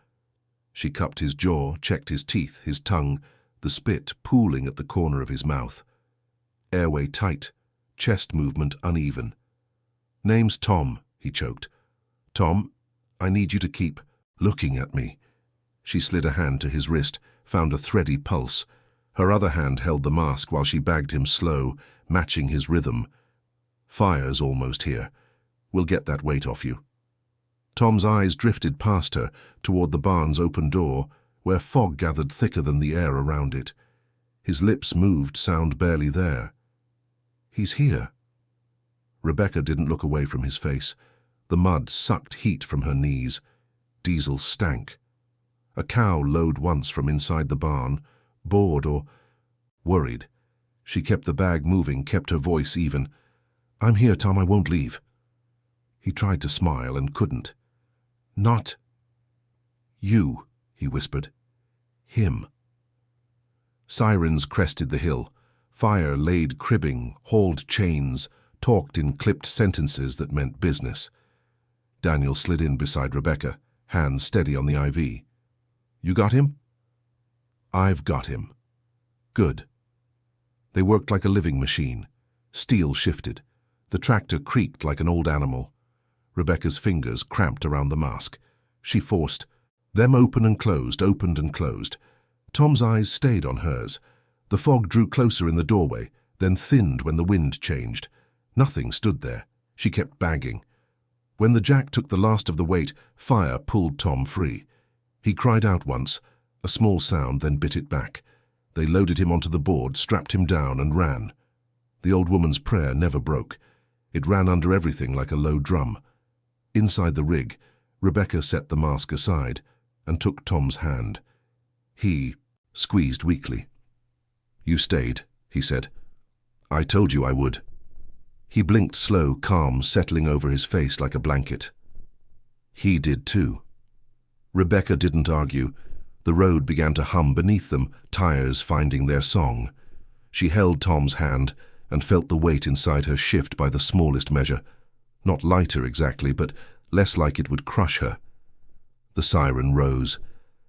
She cupped his jaw, checked his teeth, his tongue, the spit pooling at the corner of his mouth. Airway tight, chest movement uneven. "Name's Tom," he choked. "Tom, I need you to keep looking at me." She slid a hand to his wrist, found a thready pulse. Her other hand held the mask while she bagged him slow, matching his rhythm. "Fire's almost here. We'll get that weight off you." Tom's eyes drifted past her, toward the barn's open door, where fog gathered thicker than the air around it. His lips moved, sound barely there. "He's here." Rebecca didn't look away from his face. The mud sucked heat from her knees. Diesel stank. A cow lowed once from inside the barn, bored or worried. She kept the bag moving, kept her voice even. "I'm here, Tom, I won't leave." He tried to smile and couldn't. "Not you," he whispered. "Him." Sirens crested the hill. Fire laid cribbing, hauled chains, talked in clipped sentences that meant business. Daniel slid in beside Rebecca, hands steady on the IV. "You got him?" "I've got him." "Good." They worked like a living machine. Steel shifted. The tractor creaked like an old animal. Rebecca's fingers cramped around the mask. She forced them opened and closed. Tom's eyes stayed on hers. The fog drew closer in the doorway, then thinned when the wind changed. Nothing stood there. She kept bagging. When the jack took the last of the weight, fire pulled Tom free. He cried out once, a small sound, then bit it back. They loaded him onto the board, strapped him down, and ran. The old woman's prayer never broke. It ran under everything like a low drum. Inside the rig, Rebecca set the mask aside and took Tom's hand. He squeezed weakly. "You stayed," he said. "I told you I would." He blinked slow, calm, settling over his face like a blanket. He did too. Rebecca didn't argue. The road began to hum beneath them, tires finding their song. She held Tom's hand and felt the weight inside her shift by the smallest measure. Not lighter exactly, but less like it would crush her. The siren rose.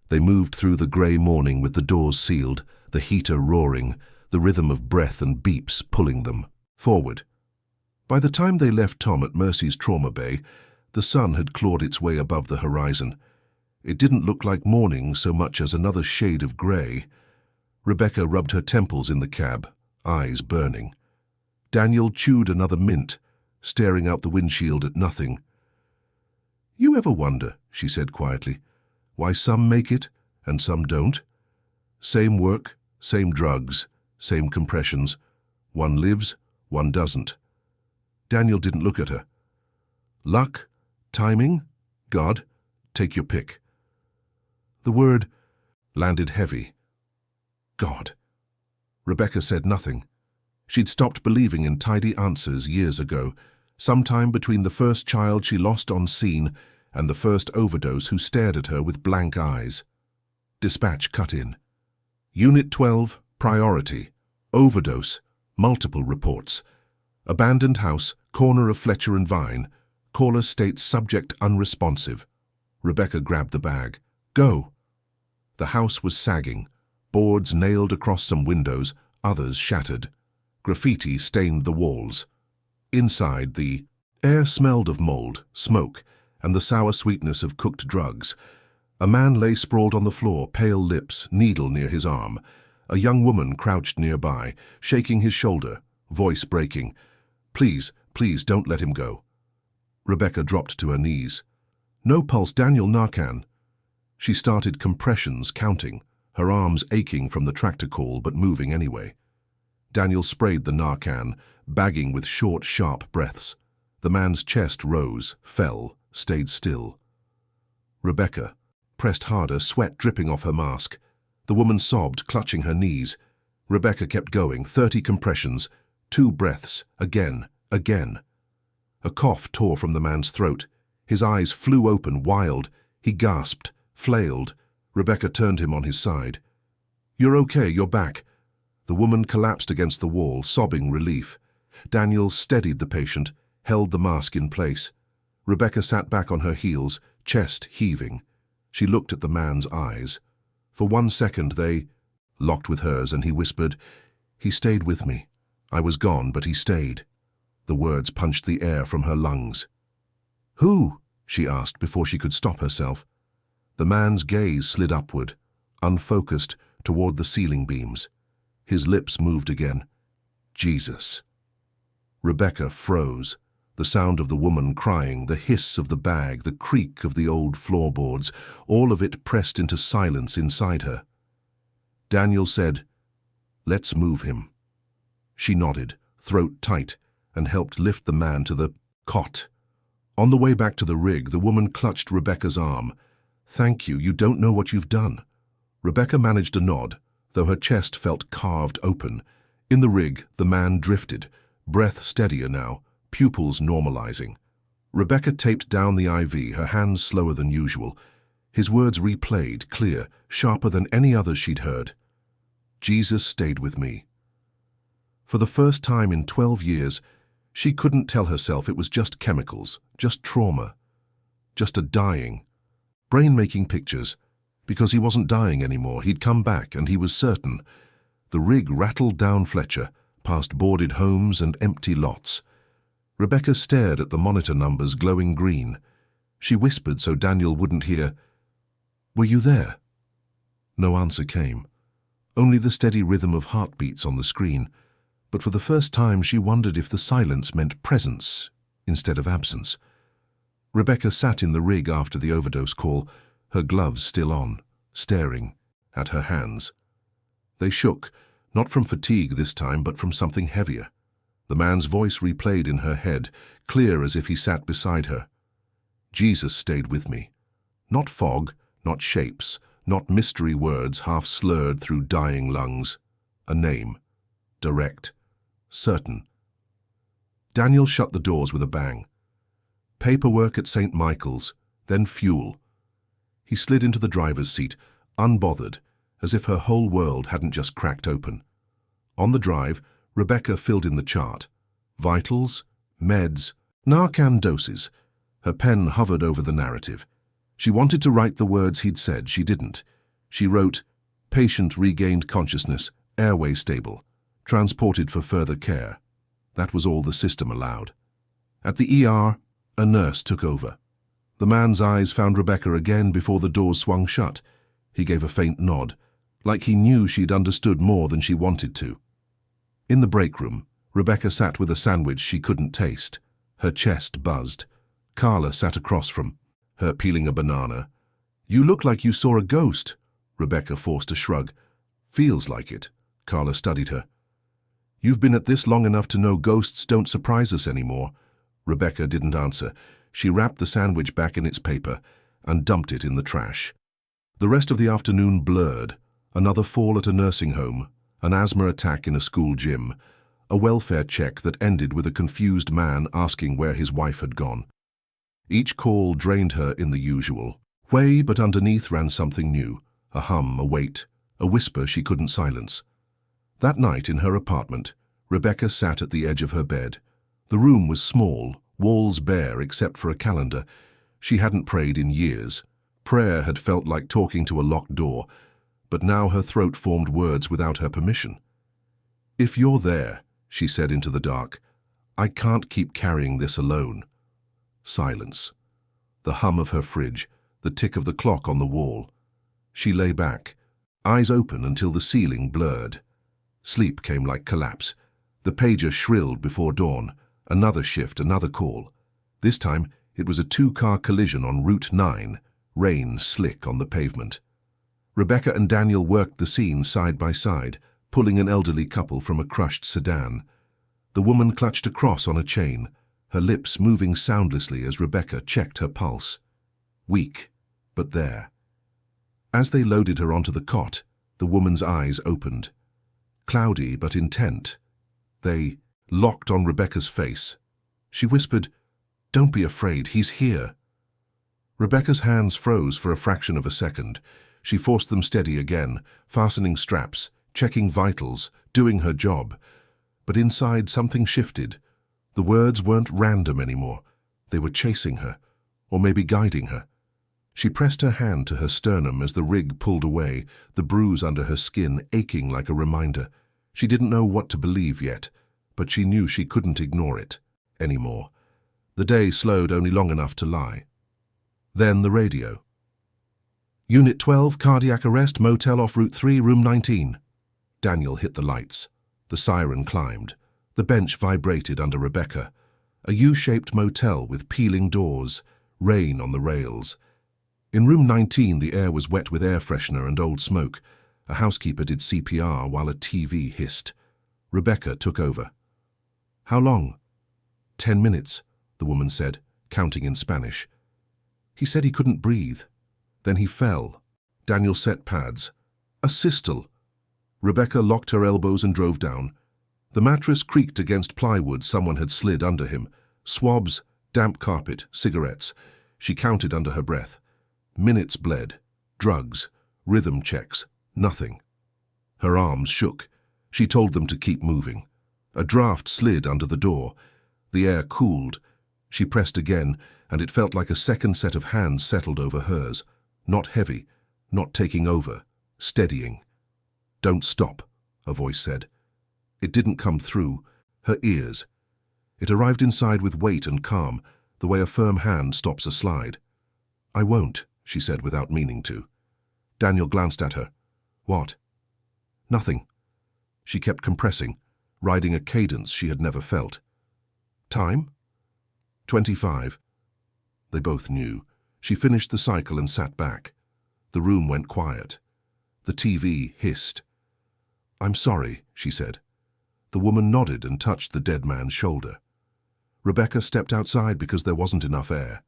They moved through the grey morning with the doors sealed, the heater roaring, the rhythm of breath and beeps pulling them forward. By the time they left Tom at Mercy's trauma bay, the sun had clawed its way above the horizon. It didn't look like morning so much as another shade of grey. Rebecca rubbed her temples in the cab, eyes burning. Daniel chewed another mint, staring out the windshield at nothing. "You ever wonder," she said quietly, "why some make it and some don't? Same work, same drugs, same compressions. One lives, one doesn't." Daniel didn't look at her. "Luck? Timing? God, take your pick. The word landed heavy. God. Rebecca said nothing. She'd stopped believing in tidy answers years ago, sometime between the first child she lost on scene and the first overdose who stared at her with blank eyes. Dispatch cut in. Unit 12, priority. Overdose. Multiple reports. Abandoned house, corner of Fletcher and Vine. Caller states subject unresponsive. Rebecca grabbed the bag. Go. The house was sagging. Boards nailed across some windows, others shattered. Graffiti stained the walls. Inside, the air smelled of mold, smoke, and the sour sweetness of cooked drugs. A man lay sprawled on the floor, pale lips, needle near his arm. A young woman crouched nearby, shaking his shoulder, voice breaking. Please, please don't let him go. Rebecca dropped to her knees. No pulse, Daniel Narcan. She started compressions, counting, her arms aching from the tractor call but moving anyway. Daniel sprayed the Narcan, bagging with short, sharp breaths. The man's chest rose, fell, stayed still. Rebecca pressed harder, sweat dripping off her mask. The woman sobbed, clutching her knees. Rebecca kept going, 30 compressions, 2 breaths, again, again. A cough tore from the man's throat. His eyes flew open, wild. He gasped, flailed. Rebecca turned him on his side. You're okay, you're back. The woman collapsed against the wall, sobbing relief. Daniel steadied the patient, held the mask in place. Rebecca sat back on her heels, chest heaving. She looked at the man's eyes. For 1 second they locked with hers, and he whispered, He stayed with me. I was gone, but he stayed. The words punched the air from her lungs. Who? She asked before she could stop herself. The man's gaze slid upward, unfocused, toward the ceiling beams. His lips moved again. Jesus. Rebecca froze. The sound of the woman crying, the hiss of the bag, the creak of the old floorboards, all of it pressed into silence inside her. Daniel said, Let's move him. She nodded, throat tight, and helped lift the man to the cot. On the way back to the rig, the woman clutched Rebecca's arm. Thank you, you don't know what you've done. Rebecca managed a nod, though her chest felt carved open. In the rig, the man drifted, breath steadier now, pupils normalizing. Rebecca taped down the IV, her hands slower than usual. His words replayed, clear, sharper than any others she'd heard. Jesus stayed with me. For the first time in 12 years, she couldn't tell herself it was just chemicals, just trauma, just a dying. Brain making pictures, because he wasn't dying anymore. He'd come back, and he was certain. The rig rattled down Fletcher, past boarded homes and empty lots. Rebecca stared at the monitor numbers glowing green. She whispered so Daniel wouldn't hear, Were you there? No answer came. Only the steady rhythm of heartbeats on the screen. But for the first time she wondered if the silence meant presence instead of absence. Rebecca sat in the rig after the overdose call, her gloves still on, staring at her hands. They shook, not from fatigue this time, but from something heavier. The man's voice replayed in her head, clear as if he sat beside her. Jesus stayed with me. Not fog, not shapes, not mystery words half slurred through dying lungs. A name. Direct. Certain. Daniel shut the doors with a bang. Paperwork at St. Michael's, then fuel. He slid into the driver's seat, unbothered, as if her whole world hadn't just cracked open. On the drive, Rebecca filled in the chart. Vitals, meds, Narcan doses. Her pen hovered over the narrative. She wanted to write the words he'd said. She didn't. She wrote, Patient regained consciousness, airway stable, transported for further care. That was all the system allowed. At the ER, a nurse took over. The man's eyes found Rebecca again before the doors swung shut. He gave a faint nod, like he knew she'd understood more than she wanted to. In the break room, Rebecca sat with a sandwich she couldn't taste. Her chest buzzed. Carla sat across from her, peeling a banana. You look like you saw a ghost. Rebecca forced a shrug. Feels like it. Carla studied her. You've been at this long enough to know ghosts don't surprise us anymore. Rebecca didn't answer. She wrapped the sandwich back in its paper and dumped it in the trash. The rest of the afternoon blurred. Another fall at a nursing home, an asthma attack in a school gym, a welfare check that ended with a confused man asking where his wife had gone. Each call drained her in the usual way, but underneath ran something new, a hum, a weight, a whisper she couldn't silence. That night in her apartment, Rebecca sat at the edge of her bed. The room was small, walls bare except for a calendar. She hadn't prayed in years. Prayer had felt like talking to a locked door, but now her throat formed words without her permission. "If you're there," she said into the dark, "I can't keep carrying this alone." Silence. The hum of her fridge, the tick of the clock on the wall. She lay back, eyes open until the ceiling blurred. Sleep came like collapse. The pager shrilled before dawn. Another shift, another call. This time, it was a two-car collision on Route 9, rain slick on the pavement. Rebecca and Daniel worked the scene side by side, pulling an elderly couple from a crushed sedan. The woman clutched a cross on a chain, her lips moving soundlessly as Rebecca checked her pulse. Weak, but there. As they loaded her onto the cot, the woman's eyes opened. Cloudy but intent. They locked on Rebecca's face. She whispered, "Don't be afraid, he's here." Rebecca's hands froze for a fraction of a second. She forced them steady again, fastening straps, checking vitals, doing her job. But inside something shifted. The words weren't random anymore. They were chasing her, or maybe guiding her. She pressed her hand to her sternum as the rig pulled away, the bruise under her skin aching like a reminder. She didn't know what to believe yet, but she knew she couldn't ignore it anymore. The day slowed only long enough to lie. Then the radio. "Unit 12, cardiac arrest, motel off Route 3, room 19. Daniel hit the lights. The siren climbed. The bench vibrated under Rebecca. A U-shaped motel with peeling doors, rain on the rails. In room 19, the air was wet with air freshener and old smoke. A housekeeper did CPR while a TV hissed. Rebecca took over. "How long?" 10 minutes, the woman said, counting in Spanish. "He said he couldn't breathe. Then he fell." Daniel set pads. "A systole." Rebecca locked her elbows and drove down. The mattress creaked against plywood someone had slid under him. Swabs, damp carpet, cigarettes. She counted under her breath. Minutes bled. Drugs. Rhythm checks. Nothing. Her arms shook. She told them to keep moving. A draft slid under the door. The air cooled. She pressed again, and it felt like a second set of hands settled over hers. Not heavy, not taking over, steadying. "Don't stop," a voice said. It didn't come through. Her ears. It arrived inside with weight and calm, the way a firm hand stops a slide. "I won't," she said without meaning to. Daniel glanced at her. "What?" "Nothing." She kept compressing, riding a cadence she had never felt. "Time?" 25. They both knew. She finished the cycle and sat back. The room went quiet. The TV hissed. "I'm sorry," she said. The woman nodded and touched the dead man's shoulder. Rebecca stepped outside because there wasn't enough air.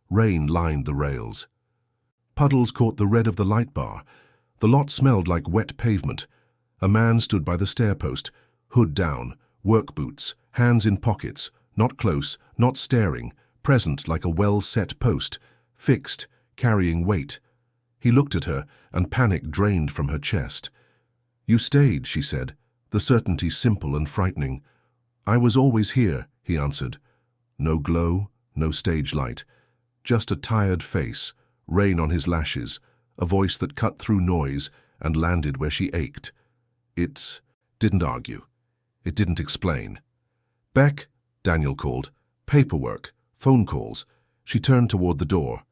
Rain lined the rails. Puddles caught the red of the light bar. The lot smelled like wet pavement. A man stood by the stair post, hood down, work boots, hands in pockets, not close, not staring, present like a well-set post, fixed, carrying weight. He looked at her, and panic drained from her chest. "You stayed," she said, the certainty simple and frightening. "I was always here," he answered. No glow, no stage light. Just a tired face, rain on his lashes, a voice that cut through noise and landed where she ached. It didn't argue. It didn't explain. "Beck," Daniel called. "Paperwork, phone calls." She turned toward the door.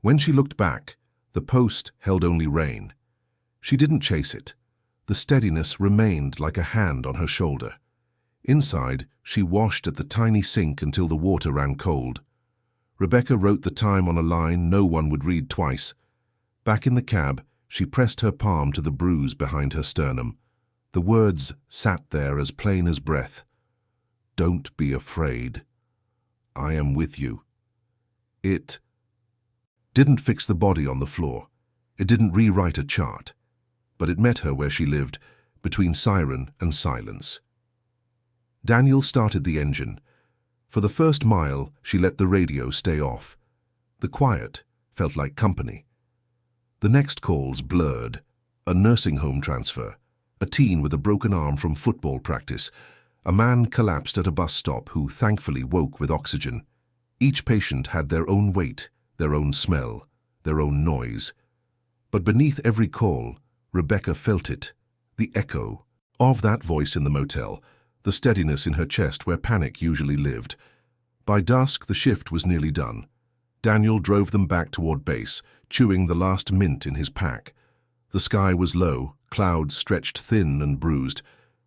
When she looked back, the post held only rain. She didn't chase it. The steadiness remained like a hand on her shoulder. Inside, she washed at the tiny sink until the water ran cold. Rebecca wrote the time on a line no one would read twice. Back in the cab, she pressed her palm to the bruise behind her sternum. The words sat there as plain as breath. "Don't be afraid. I am with you." It didn't fix the body on the floor. It didn't rewrite a chart. But it met her where she lived, between siren and silence. Daniel started the engine. For the first mile, she let the radio stay off. The quiet felt like company. The next calls blurred. A nursing home transfer, a teen with a broken arm from football practice, a man collapsed at a bus stop who thankfully woke with oxygen. Each patient had their own weight, their own smell, their own noise. But beneath every call, Rebecca felt it, the echo of that voice in the motel, the steadiness in her chest where panic usually lived. By dusk, the shift was nearly done. Daniel drove them back toward base, chewing the last mint in his pack. The sky was low, clouds stretched thin and bruised.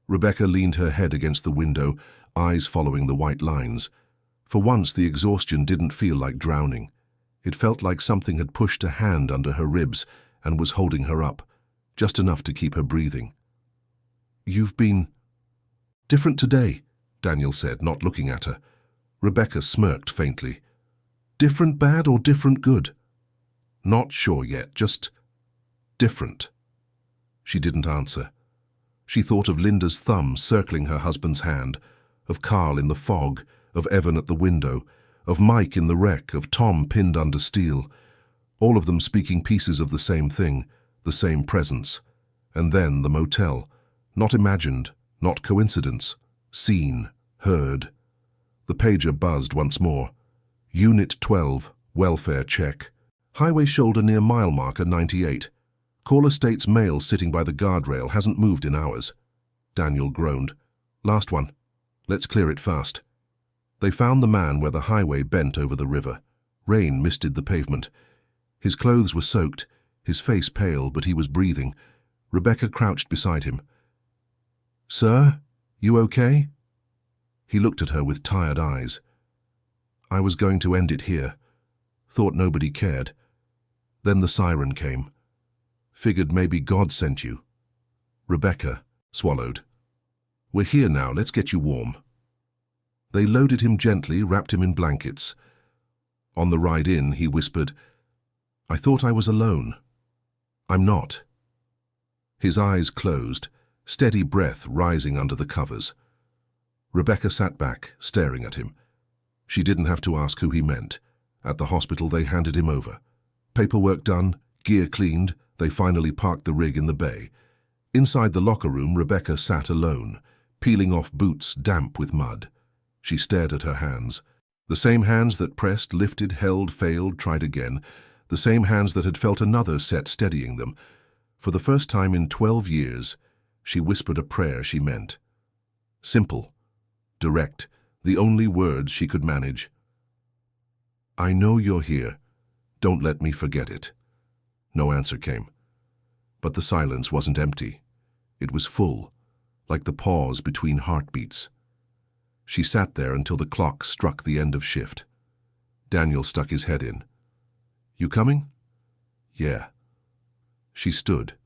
Rebecca leaned her head against the window, eyes following the white lines. For once, the exhaustion didn't feel like drowning. It felt like something had pushed a hand under her ribs and was holding her up, just enough to keep her breathing. "You've been different today," Daniel said, not looking at her. Rebecca smirked faintly. "Different bad or different good?" "Not sure yet, just different." She didn't answer. She thought of Linda's thumb circling her husband's hand, of Carl in the fog, of Evan at the window, of Mike in the wreck, of Tom pinned under steel, all of them speaking pieces of the same thing, the same presence. And then the motel, not imagined, not coincidence, seen, heard. The pager buzzed once more. Unit 12, welfare check. Highway shoulder near mile marker 98. Caller states male sitting by the guardrail hasn't moved in hours. Daniel groaned. "Last one. Let's clear it fast." They found the man where the highway bent over the river. Rain misted the pavement. His clothes were soaked, his face pale, but he was breathing. Rebecca crouched beside him. "Sir, you okay?" He looked at her with tired eyes. "I was going to end it here. Thought nobody cared. Then the siren came. Figured maybe God sent you." Rebecca swallowed. "We're here now, let's get you warm." They loaded him gently, wrapped him in blankets. On the ride in, he whispered, "I thought I was alone. I'm not." His eyes closed, steady breath rising under the covers. Rebecca sat back, staring at him. She didn't have to ask who he meant. At the hospital, they handed him over. Paperwork done, gear cleaned, they finally parked the rig in the bay. Inside the locker room, Rebecca sat alone, peeling off boots damp with mud. She stared at her hands. The same hands that pressed, lifted, held, failed, tried again. The same hands that had felt another set steadying them. For the first time in 12 years, she whispered a prayer she meant. Simple, direct, the only words she could manage. "I know you're here. Don't let me forget it." No answer came. But the silence wasn't empty. It was full, like the pause between heartbeats. She sat there until the clock struck the end of shift. Daniel stuck his head in. "You coming?" "Yeah." She stood,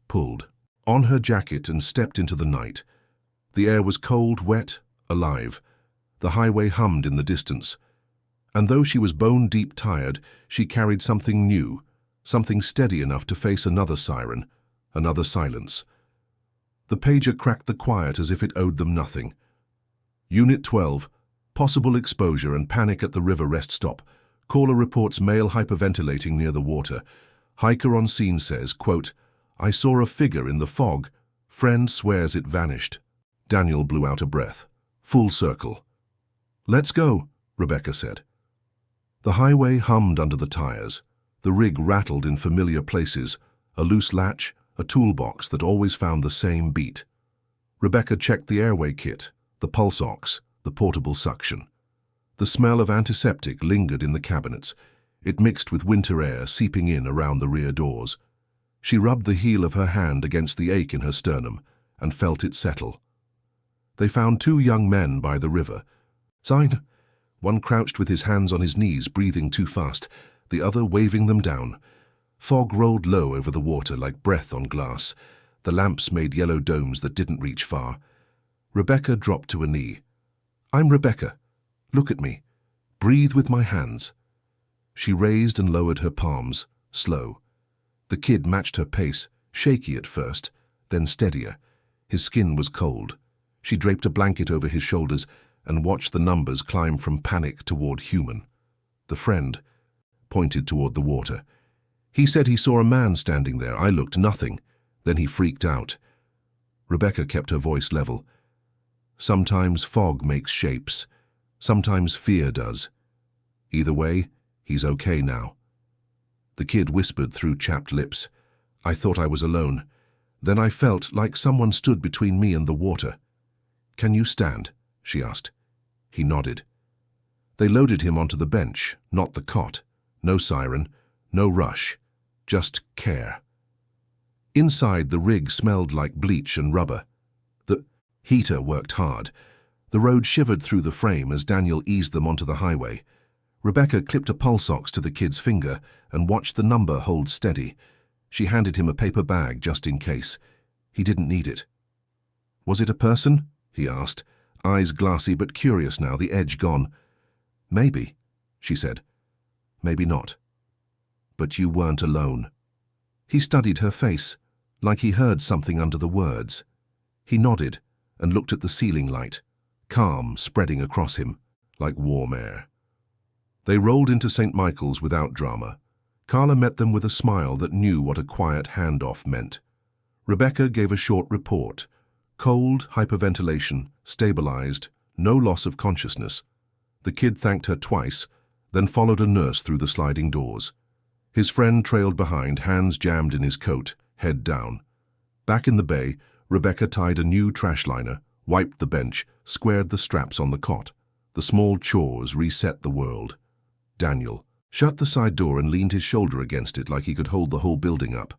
pulled on her jacket and stepped into the night. The air was cold, wet, alive. The highway hummed in the distance. And though she was bone-deep tired, she carried something new, something steady enough to face another siren, another silence. The pager cracked the quiet as if it owed them nothing. Unit 12, possible exposure and panic at the river rest stop. Caller reports male hyperventilating near the water. Hiker on scene says, quote, "I saw a figure in the fog. Friend swears it vanished." Daniel blew out a breath. Full circle. "Let's go," Rebecca said. The highway hummed under the tires. The rig rattled in familiar places, a loose latch, a toolbox that always found the same beat. Rebecca checked the airway kit, the pulse ox, the portable suction. The smell of antiseptic lingered in the cabinets. It mixed with winter air seeping in around the rear doors. She rubbed the heel of her hand against the ache in her sternum and felt it settle. They found 2 young men by the river. "Sign." One crouched with his hands on his knees, breathing too fast, the other waving them down. Fog rolled low over the water like breath on glass. The lamps made yellow domes that didn't reach far. Rebecca dropped to a knee. "I'm Rebecca. Look at me. Breathe with my hands." She raised and lowered her palms, slow. The kid matched her pace, shaky at first, then steadier. His skin was cold. She draped a blanket over his shoulders and watched the numbers climb from panic toward human. The friend pointed toward the water. He said he saw a man standing there. I looked, nothing. Then he freaked out. Rebecca kept her voice level. Sometimes fog makes shapes. Sometimes fear does. Either way, he's okay now. The kid whispered through chapped lips. I thought I was alone. Then I felt like someone stood between me and the water. Can you stand? She asked. He nodded. They loaded him onto the bench, not the cot. No siren, no rush, just care. Inside, the rig smelled like bleach and rubber. The heater worked hard. The road shivered through the frame as Daniel eased them onto the highway. Rebecca clipped a pulse ox to the kid's finger and watched the number hold steady. She handed him a paper bag just in case. He didn't need it. Was it a person? He asked, eyes glassy but curious now, the edge gone. Maybe, she said. Maybe not. But you weren't alone. He studied her face, like he heard something under the words. He nodded and looked at the ceiling light, calm spreading across him, like warm air. They rolled into St. Michael's without drama. Carla met them with a smile that knew what a quiet handoff meant. Rebecca gave a short report. Cold, hyperventilation, stabilized, no loss of consciousness. The kid thanked her twice, then followed a nurse through the sliding doors. His friend trailed behind, hands jammed in his coat, head down. Back in the bay, Rebecca tied a new trash liner, wiped the bench, squared the straps on the cot. The small chores reset the world. Daniel shut the side door and leaned his shoulder against it like he could hold the whole building up.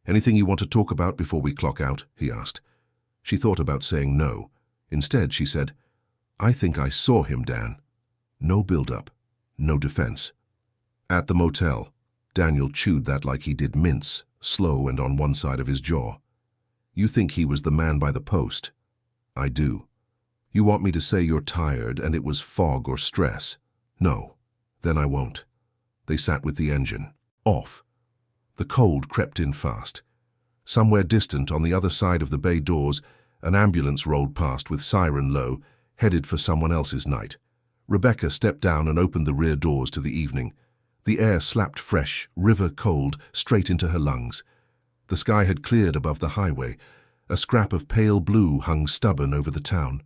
Anything you want to talk about before we clock out? He asked. She thought about saying no. Instead, she said, I think I saw him, Dan. No build-up, no defense. At the motel, Daniel chewed that like he did mince, slow and on one side of his jaw. You think he was the man by the post? I do. You want me to say you're tired and it was fog or stress? No. Then I won't. They sat with the engine off. The cold crept in fast. Somewhere distant on the other side of the bay doors, an ambulance rolled past with siren low, headed for someone else's night. Rebecca stepped down and opened the rear doors to the evening. The air slapped fresh, river cold, straight into her lungs. The sky had cleared above the highway. A scrap of pale blue hung stubborn over the town.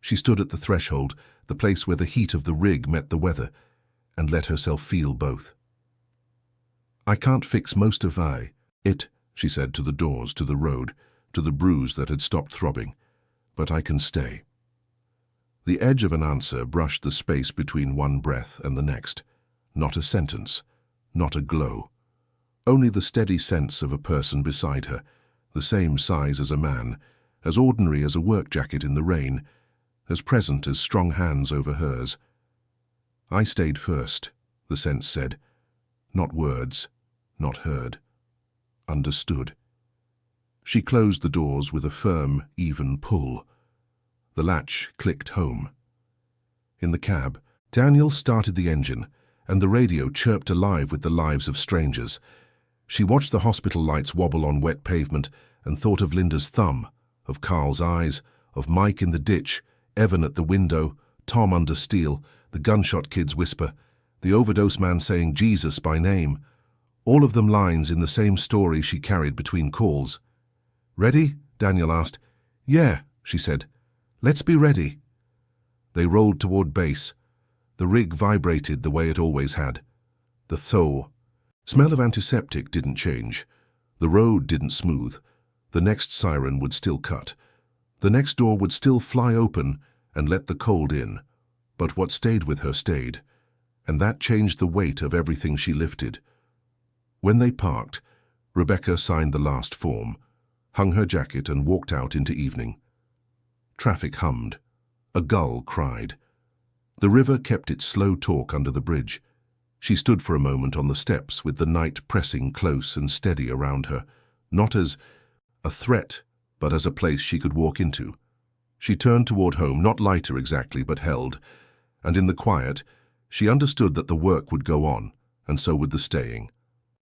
She stood at the threshold, the place where the heat of the rig met the weather, and let herself feel both. I can't fix most of it, she said, to the doors, to the road, to the bruise that had stopped throbbing, but I can stay. The edge of an answer brushed the space between one breath and the next. Not a sentence, not a glow. Only the steady sense of a person beside her, the same size as a man, as ordinary as a work jacket in the rain, as present as strong hands over hers. I stayed first, the sense said. Not words, not heard. Understood. She closed the doors with a firm, even pull. The latch clicked home. In the cab, Daniel started the engine, and the radio chirped alive with the lives of strangers. She watched the hospital lights wobble on wet pavement and thought of Linda's thumb, of Carl's eyes, of Mike in the ditch, Evan at the window, Tom under steel, the gunshot kid's whisper, the overdose man saying Jesus by name, all of them lines in the same story she carried between calls. Ready? Daniel asked. Yeah, she said. Let's be ready. They rolled toward base. The rig vibrated the way it always had. The thaw. Smell of antiseptic didn't change. The road didn't smooth. The next siren would still cut. The next door would still fly open and let the cold in. But what stayed with her stayed, and that changed the weight of everything she lifted. When they parked, Rebecca signed the last form, hung her jacket and walked out into evening. Traffic hummed. A gull cried. The river kept its slow talk under the bridge. She stood for a moment on the steps with the night pressing close and steady around her, not as a threat, but as a place she could walk into. She turned toward home, not lighter exactly, but held, and in the quiet, she understood that the work would go on, and so would the staying.